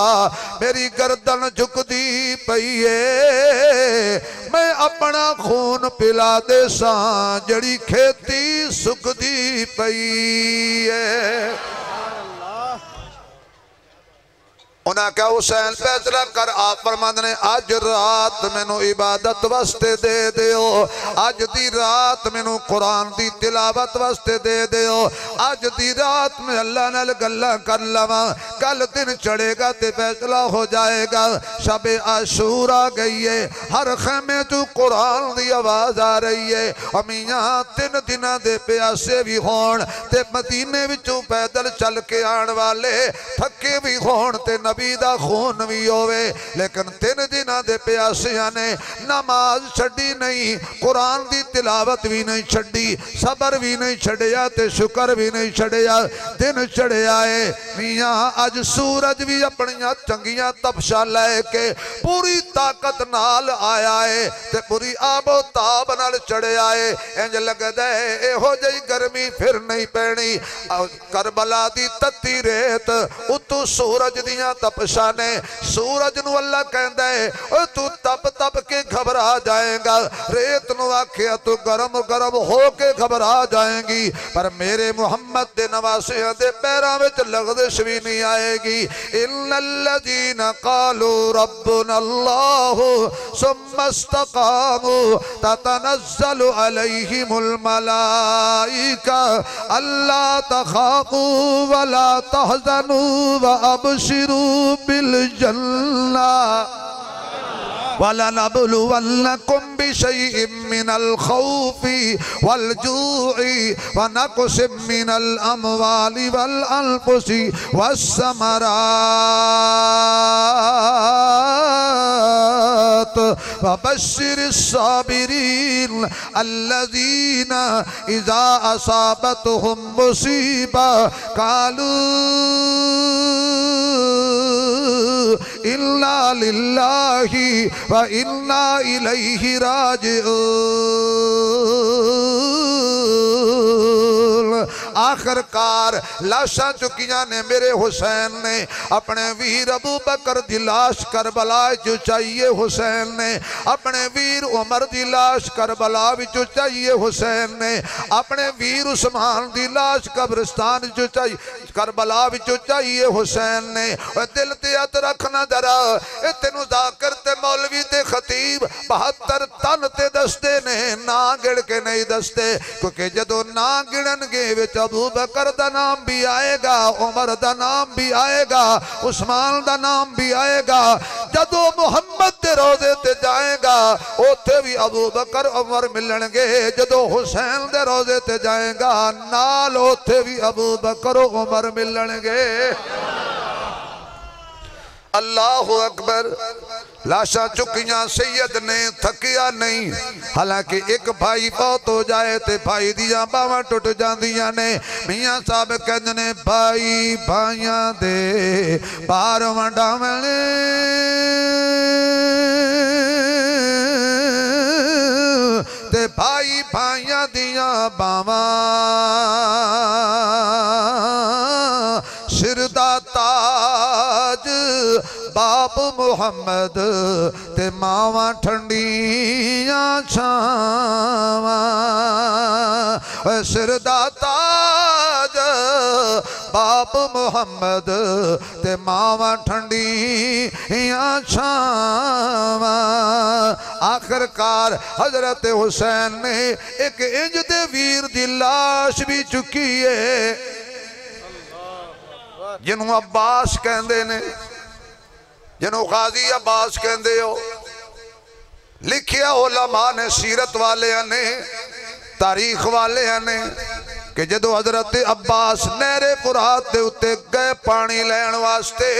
मेरी गर्दन झुकदी पई है, मैं अपना खून पिला दे सा जड़ी खेती सुकदी पई है। उन्हें क्या हुसैन फैसला कर। आप फरमांदे ने अज रात मैनू इबादत वास्ते दे दियो, अज दी रात मैनू कुरान दी तिलावत वास्ते दे दियो, अज दी रात में अल्लाह नाल गल्लां कर लवां, कल दिन चढ़ेगा ते फैसला हो जाएगा। शबे आशूरा गई है, हर खेमे तू कुरान दी आवाज आ रही है। अमियां 3 दिनां दे प्यासे भी होण ते मदीने विचों पैदल चल के आण वाले थके भी होण ते नबी दा खून भी होवे, लेकिन 3 दिनां दे प्यासियां ने नमाज छड़ी नहीं, कुरान दी तिलावत भी नहीं छड़ी, सबर भी नहीं छड़िया ते शुक्र भी नहीं छड़िया। दिन चढ़िया है मियां अज सूरज भी अपनियां चंगियां तपशा लैके पूरी ताकत नाल आया है ते पूरी आबो ताब नाल चढ़िया है। इंज लगदा है इहो जही गर्मी फिर नहीं पैनी। करबला दी तत्ती रेत उतों सूरज दियां तपशा ने, सूरज नू अल्लाह कहंदा है ओ तू तप तप के घबरा जाएगा, रेत नू आखिया तू गरम गरम हो के घबरा जाएगी, पर मेरे मुहम्मद दे नवासियां दे पैरां विच लग़ज़िश भी नहीं आएगी। इन्नल्लज़ीना क़ालू रब्बुना अल्लाहु सुम्मा इस्तक़ामू ततनज़्ज़लु अलैहिमुल मलाइका अल्ला तख़ाफ़ू वला तहज़नू व अबशिरू बिल जन्ना वलनबलुवन्नकुम बिशैइन मिनल खौफि वल जू'i व नक़सिम मिनल अमवालि वल अनफुसि वस्समरात वबश्शिरिस साबिरीन अल्लज़ीना इज़ा असाबतहुम मुसीबा क़ालू इन्ना लिल्लाहि व इन्ना इलैहि राजिऊन। आखिरकार लाशा चुकिया ने मेरे हुसैन ने अपने वीर अबू बकर दी लाश करबला जो चाहिए हुसैन ने अपने वीर उमर दी लाश करबला विचो चाहिए हुसैन ने अपने वीर उस्मान दी लाश कब्रिस्तान जो चाहिए करबला विचो चाहिए हुसैन ने। दिल ते हथ रखना जरा ए तेनू जाकर ते मौलवी ते खतीब 72 तन ते दसते ने ना गिण के नहीं दसते क्योंकि जदों ना गिणनगे विच अबू बकर दा नाम भी आएगा उमर दा नाम भी आएगा उस्मान दा नाम भी आएगा। जदों मुहम्मद दे रोजे ते जाएगा उथे भी अबू बकर उमर मिलणगे जदों हुसैन दे रोजे ते जाएगा नाल उथे भी अबू बकर उमर मिलणगे। अल्लाहु अकबर। लाशा चुकिया सैयद ने थकिया नहीं हालांकि एक भाई बहुत हो जाए तो भाई दियां बावां टुट जांदियां ने। मियां साहब कहंदे ने भाई भाइयां दे पार वंडावणे ते भाई भाइयां दियां बावां सिर दा ताज बाप मुहम्मद ते मावा ठंडिया छावां सिर दा ताज बाप मुहम्मद ते मावा ठंडिया छावां। आखिरकार हजरत हुसैन ने एक इंज दे वीर दी लाश भी चुकी है जिन्हों अब्बास कहते ने जिन्हों गाजी अब्बास कहते हो। लिखिया उलमा ने सीरत वाले ने तारीख वाले ने कि जदों हजरत अब्बास नहरे फुरात के उत्ते गए पानी लैन वास्ते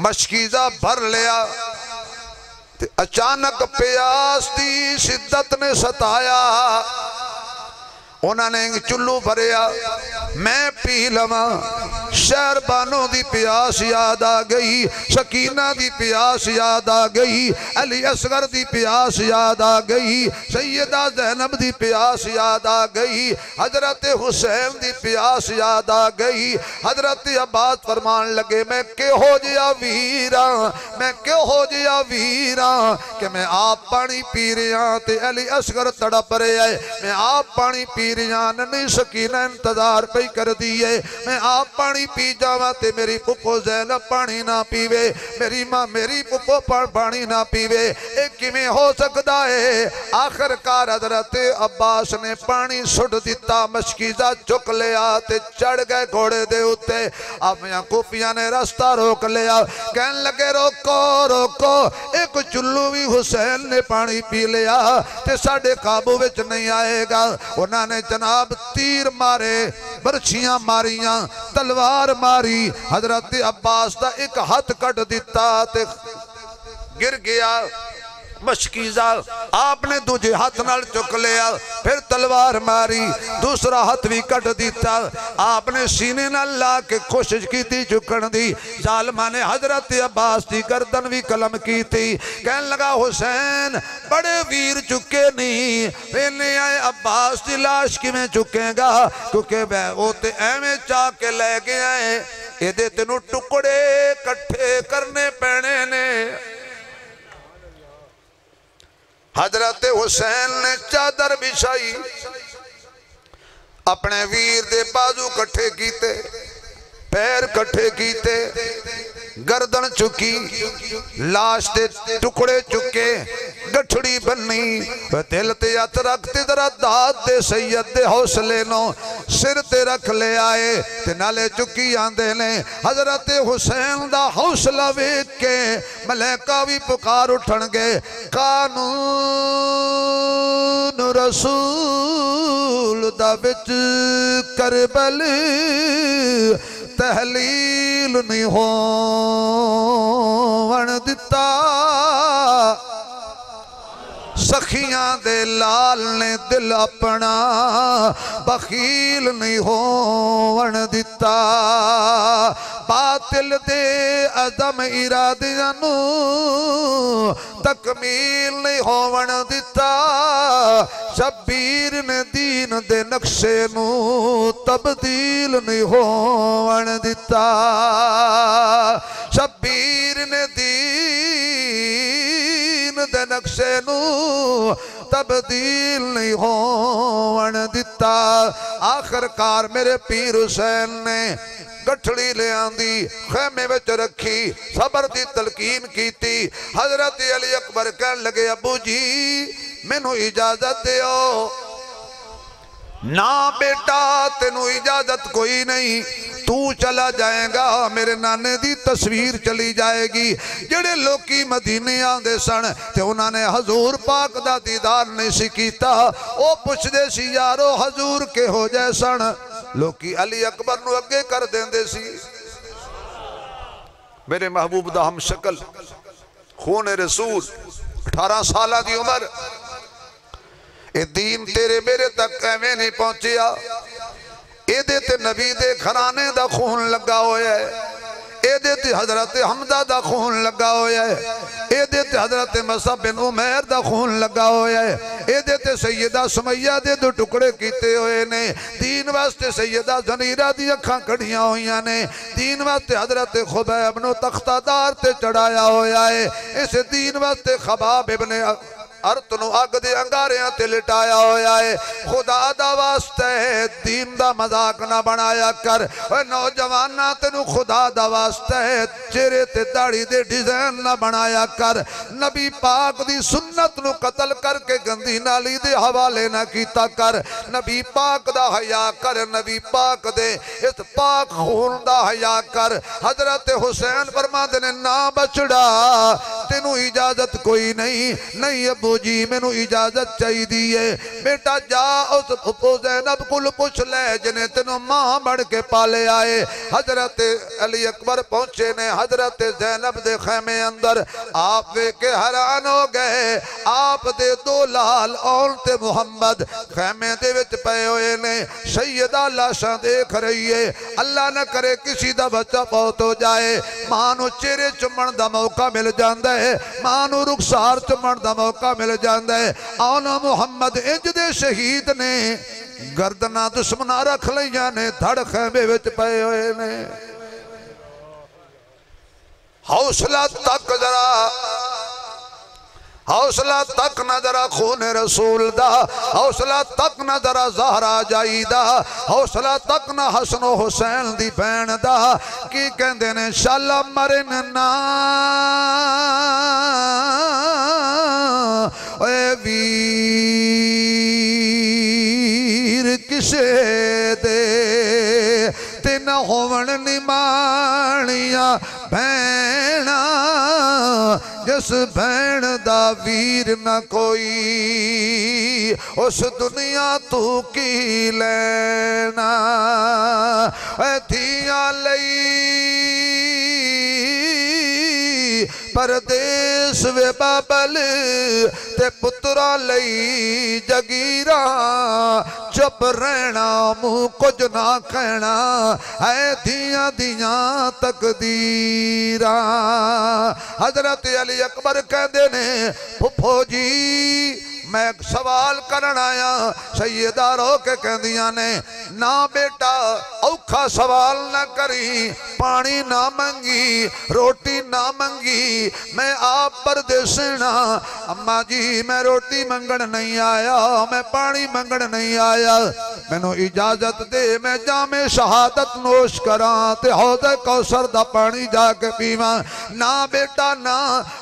मशकीजा भर लिया ते अचानक प्यास की शिद्दत ने सताया उन्होंने चुल्लू भरिया मैं पी लवा शहर बानो दी प्यास याद आ गई शकीना दी प्यास याद आ गई अली असगर दी प्यास याद आ गई सैयदा ज़ैनब दी प्यास याद आ गई हजरत हुसैन दी प्यास याद आ गई। हजरत अब्बास फरमान लगे मैं क्यों जिया वीरा मैं क्यों जिया वीरा कि मैं आप पानी पी रहा ते अली असगर तड़प रहा है मैं आप पानी पी रहा नहीं सकीना इंतजार पे कर दी है मैं आप पानी पी जावा ते मेरी पुप्पो ज़ैनब पानी ना पीवे मेरी मां मेरी पुप्पो पानी ना पीवे एक किवें हो सकता है। आखिरकार हजरत अब्बास ने पानी सुट दिता मशकीजा चुक लिया ते चढ़ गए घोड़े दे उत्ते। अपनियां कुफियां ने रास्ता रोक लिया कहन लगे रोको रोको एक चुल्लू भी हुसैन ने पानी पी लिया ते साडे काबू विच नहीं आएगा। उन्होंने जनाब तीर मारे बरछियां मारियां तलवार मारी हजरत अब्बास का एक हाथ कट दिता ते गिर गया मशकीजा आपने दूजे हाथ नाल चुक लिया फिर तलवार मारी दूसरा हाथ भी कट दिता आपने सीने नाल ला के कोशिश की चुकन दी जालमा ने हजरत अब्बास की गर्दन भी कलम की थी। कहन लगा हुसैन बड़े वीर चुके नहीं वेले आए अब्बास की लाश किवें चुकेगा क्योंकि वो तो एवें चाह के लै गया है ये तेनू टुकड़े कट्ठे करने पैने ने। हजरत हुसैन ने चादर बिछाई अपने वीर दे बाजू कट्ठे कीते पैर कट्ठे कीते गर्दन चुकी लाश दे टुकड़े चुके गठड़ी बन्नी दिल ते हथ रखते जरा दाद दे सैयद दे हौसले नो सिर ते रख ले आए ते नाले चुकी आंदे ने। हजरत हुसैन दा हौसला वेख के मलैका भी पुकार उठणगे कानून रसूल दा विच करबल तहलील नहीं होवण दिता सखियां दे लाल ने दिल अपना बखील नहीं होवन दिता। बातिल दे अदम इरादियां नू तकमील नहीं होवन दिता। शब्बीर ने दीन दे नक्शे नू तब्दील नहीं होवन दिता। शब्बीर ने दीन दे नक्शे नू तब्दील नहीं होवन दिता। आखिरकार मेरे पीर हुसैन ने गठड़ी ले आंदी खेमे विच रखी सबर दी तलकीन कीती। हजरत अली अकबर कहन लगे अबू जी मैनू इजाजत दियो। ना बेटा तेनू इजाजत कोई नहीं, तू चला जाएगा मेरे नाने दी तस्वीर चली जाएगी। जेड़े लोकी मदीने आंदे सन ते उन्होंने हजूर पाक दा दीदार नहीं सी कीता। ओ पुछदे सी यारो हजूर किहो जै सन, लोकी अली अकबर नू अगे कर देंदे सी। मेरे महबूब दा हम शक्ल खून रसूल 18 साल दी उम्र, ए दीन तेरे मेरे तक एवें नहीं पहुंचिया। एदे ते नबी दे घराने दा खून लगा होया है, एदे ते हजरत हमदा दा खून लगा होया है, एदे ते हजरत मसअब बिन उमैर दा खून लगा होया है, एदे ते सैयदा सुमैया दे 2 टुकड़े कीते हुए ने। दीन वास्ते सैयदा ज़नीरा दी अखां कढ़ियां होईयां ने। दीन वास्ते हजरत खुबैब नू तख्तादार ते चढ़ाया होया है। इस दीन वास्ते खबाब इब्न अर्त नू अग दे अंगारियां ते लिटाया होया है। खुदा दा वास्ते दीन दा मजाक ना बनाया कर। ओए नौजवाना तेनू खुदा दा वास्ते चेहरे ते दाढ़ी दे डिजाइन ना बनाया कर। नबी पाक दी सुन्नत नू कतल करके गंदी नाली दे हवाले ना कीता कर। नबी पाक दा हया कर, नबी पाक दे इस पाक खून दा हया कर। हजरत हुसैन फरमांदे ने ना बचड़ा तेनू इजाजत कोई नहीं। नहीं अबू जी मैनू इजाजत चाहिए। बेटा जा उस फुफो ज़ैनब कुल पुछ ले जिन्हें तेनू मां बन के पाले आए। हजरत अली अकबर पहुंचे ने हजरत ज़ैनब दे खेमे अंदर। आप वे के हैरान हो गए। आप दे 2 लाल और ते मुहम्मद खेमे दे विच पए हुए ने। सैयदा लाशां देख रही है। अल्लाह न करे किसी दा बच्चा फौत हो जाए, मां नू चेहरे चुमण दा मौका मिल जांदा है, मां नू रुखसार चुमण दा मौका मिल जाता है। आना मुहम्मद इंज दे शहीद ने गर्दना दुश्मना रख लिया ने, धड़ खेमे विच पए हुए ने। हौसला तक जरा, हौसला तक न जरा खून रसूल दा, हौसला तक न जरा ज़हरा जाई दा, हौसला तक न हसनो हुसैन दी भैन दा। की कहंदे ने शाला मरन ना ओए वीर किसे दे ते न होवन निमाणिया भैना। जिस भैन दा वीर न कोई उस दुनिया तू की लेना। थिया लई परदेस वे बाबल ते पुत्रा लई जगीरा। चुप रहना मुँह कुछ ना कहना है दिया दिया तकदीरा। हजरत अली अकबर कहते ने फुफो जी मैं सवाल करन आया। सैयदा रो के कहदियां ने ना बेटा औखा सवाल ना करी, पानी ना मंगी, रोटी ना मंगी, मैं आप परदेसना। अम्मा जी मैं रोटी मंगण नहीं आया, मैं पानी मंगण नहीं आया, मैनू इजाजत दे मैं जामे शहादत नोश करा ते हौज़े कौसर दा पानी जाके पीवा। ना बेटा ना,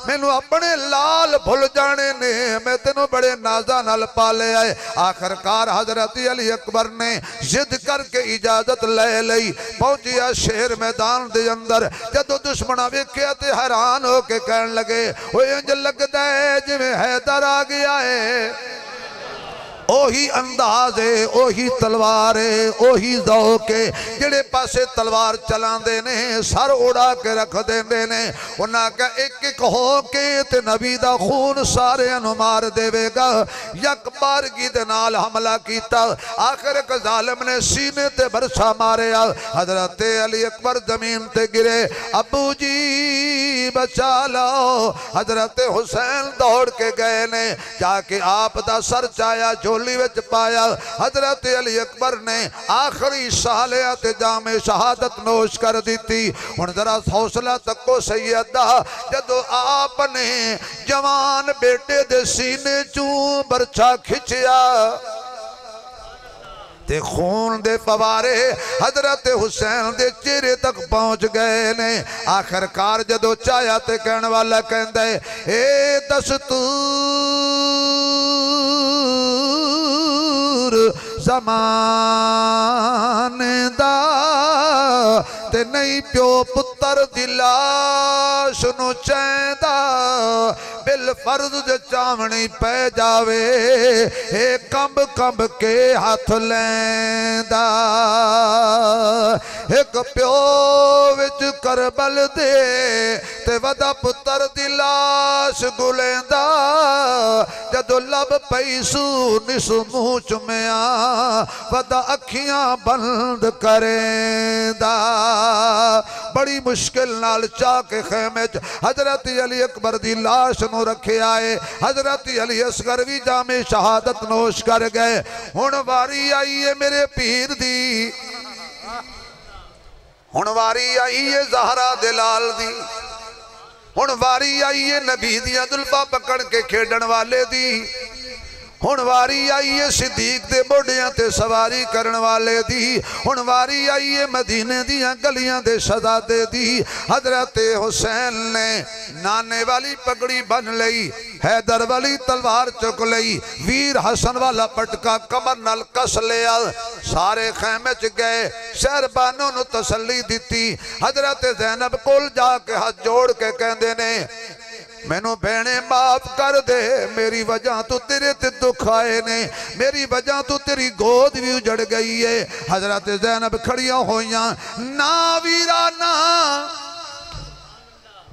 मैनू अपने लाल भुल जाने ने, मैं तेनू बड़े नाजा नाल पाले आए। आखिरकार हजरत अली अकबर ने जिद करके इजाजत ले लई। पहुंचिया शेर मैदान दे अंदर, जदों दुश्मना वेख्या ते हैरान हो के कहन लगे ओए इंज लगदा है जिवें हैदर आ गया है। ओही अंदाज है, ओही तलवार है, ओही ज़ौक़ है। जेड़े पासे तलवार चलाते ने सर उड़ा के रख देंदे ने। उन्हां का एक एक हो के ते नबी दा खून सारे मार देवेगा। यक बारगी दे नाल हमला किया, आखिर एक जालिम ने सीने ते बरछा मारिया। हजरत अली अकबर जमीन ते गिरे, अबू जी बचा लो। हजरत हुसैन दौड़ के गए ने, जाके आप दा सर चाया झोली विच पाया। हजरत अली अकबर ने आखिरी सालिया ते जामे शहादत नोश कर दी। हुण जरा हौसला तको सैयदा, जदों आपने जवान बेटे दे सीने चूं बरछा खिंचिया ते खून दे फवारे हजरत हुसैन दे चेहरे तक पहुंच गए ने। आखिरकार जदों चाया ते कहने वाला कहंदा है, ए दस्तूर ज़माने दा ते नहीं प्यो पुत्र दी लाश नूं चैंदा। बिल फर्ज जे चावणी पै जावे, ए कंब कंब के हाथ लैंदा। एक प्यो विच करबल दे ते वदा पुत्र दी लाश गुलेंदा। जदों लब पई सू निसू मुंह चुमिया, वदा अखियां बंद करेंदा। बड़ी मुश्किल नाल चा के खेमे च हजरत अली अकबर दी लाश नूं रखे आए। हजरत अली असगर भी जामे शहादत नोश कर गए। हुण वारी आई है मेरे पीर दी, हुण वारी आई है ज़हरा दे लाल दी, हुण वारी आई है नबी दियां जुल्फां पकड़ के खेडण वाले दी। हुण वारी आई है सिद्दीक दे मोढियां ते सवारी करन वाले दी। हुण वारी आई है मदीने दियां गलियां दे शहजादे दी। हजरत हुसैन ने नाने वाली पगड़ी बन लई, हैदर वाली तलवार चुक लई, वीर हसन वाला पटका कमर नाल कस लिया। सारे खैमे च गए, शहरबानों नूं तसल्ली दिती। हजरत ज़ैनब कोल जाके हाथ जोड़ के कहंदे ने, मैनू भैने माफ कर दे, मेरी वजह तो तेरे ते दुख आए ने, मेरी वजह तो तेरी गोद भी उजड़ गई है। हजरत ज़ैनब खड़ियां होइयां, ना वीरा ना,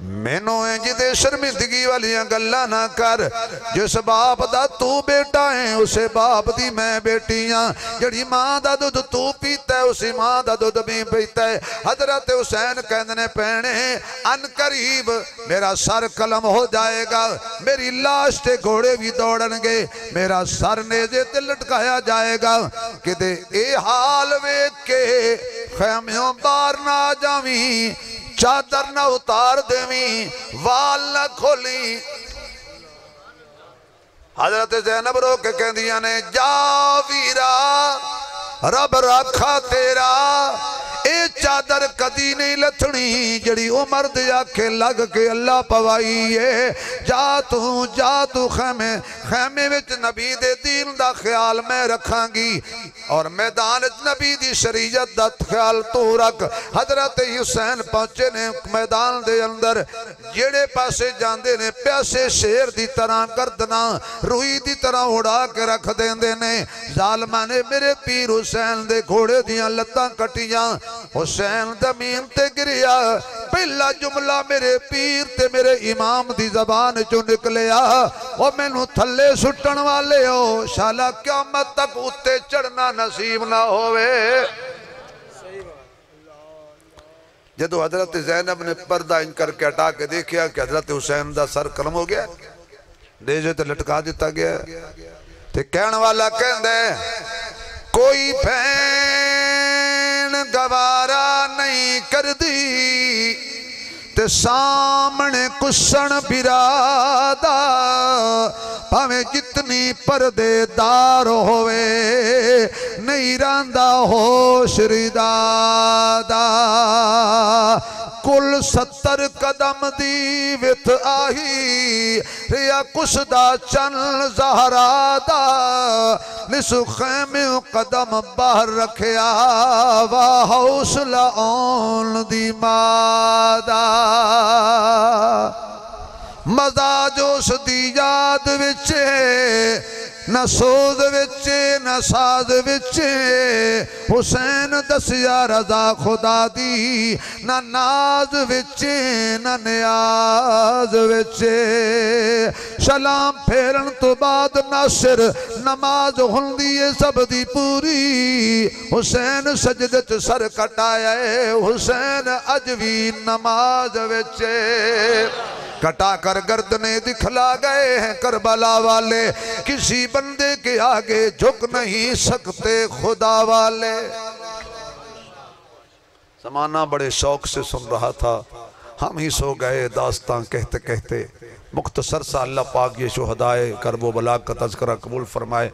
मैनू इंज दे शर्मिंदगी वालियां गल्लां ना कर। जिस बाप दा तू बेटा है, उसे बाप दी मैं बेटी हाँ। जिहड़ी मां दा दुध तू पीता है, उसी मां दा दुध भी पीता है। हजरत हुसैन कहंदे ने, भैणे अन करीब मेरा सर कलम हो जाएगा, मेरी लाश ते घोड़े भी दौड़नगे, मेरा सर नेजे ते लटकाया जाएगा। किते ए हाल वेख के खैमियों बाहर ना जावी, चादर न उतार देवी, वाल न खोली। हजरत ज़ैनब रो के कहंदियां ने, जा वीरा रब राखा तेरा, ए चादर कदी नहीं लथनी जड़ी उमर दे आखे लग के अल्लाह पवाई है। जा तू खैमे खैमे विच नबी दे दीन दा ख्याल मैं रखांगी, और मैदान नबी दी शरीयत दा ख्याल तू रख। हजरत हुसैन पहुंचे ने मैदान दे अंदर, जेड़े पासे जांदे ने प्यासे शेर दी तरह गर्दना रूई दी तरह उड़ा के रख देंदे ने। जालमा ने मेरे पीर हुसैन दे घोड़े दियां लत्तां कटियां, हुसैन जमीन ते गिरिया। पहला जुमला मेरे पीर ते मेरे इमाम दी जबान चो निकलिया, ओ मैनू थले सुटन वाले हो, शाला क़यामत तक उत्ते चढ़ना नसीब ना होवे। जदों हजरत ज़ैनब ने पर्दा इंज करके हटा के देखिया कि हजरत हुसैन दा सर कलम हो गया, नेज़े ते लटका दिता गया, ते कहने वाला कहंदा कोई भैन गवारा नहीं कर दी, ते सामने कुशन बिरादा, भावें जितनी परदेदार होवे, नहीं रंदा होश रिदादा। कुल 70 कदम दी विथ आही, रिया कुसदा चन ज़हरा दा, निसु खैमे कदम बाहर रखिया, वा हौसला औन दी मादा। मजा जोश दी याद विच न सोज विच न साज विच हुसैन दसिया रजा खुदा दी न नाज विच न नियाज विच सलाम फेरन तो बाद नासिर नमाज हुंदी है सब दी पूरी हुसैन सजदे च सर कटाया हुसैन अज भी नमाज विच कटा कर गर्दने दिखला गए हैं करबला वाले किसी बंदे के आगे झुक नहीं सकते खुदा वाले। ज़माना बड़े शौक से सुन रहा था हम ही सो गए दास्तां कहते कहते। मुख्तसर सा अल्लाह पाक ये शुहदाए करबो बला का तज़किरा कबूल फरमाए।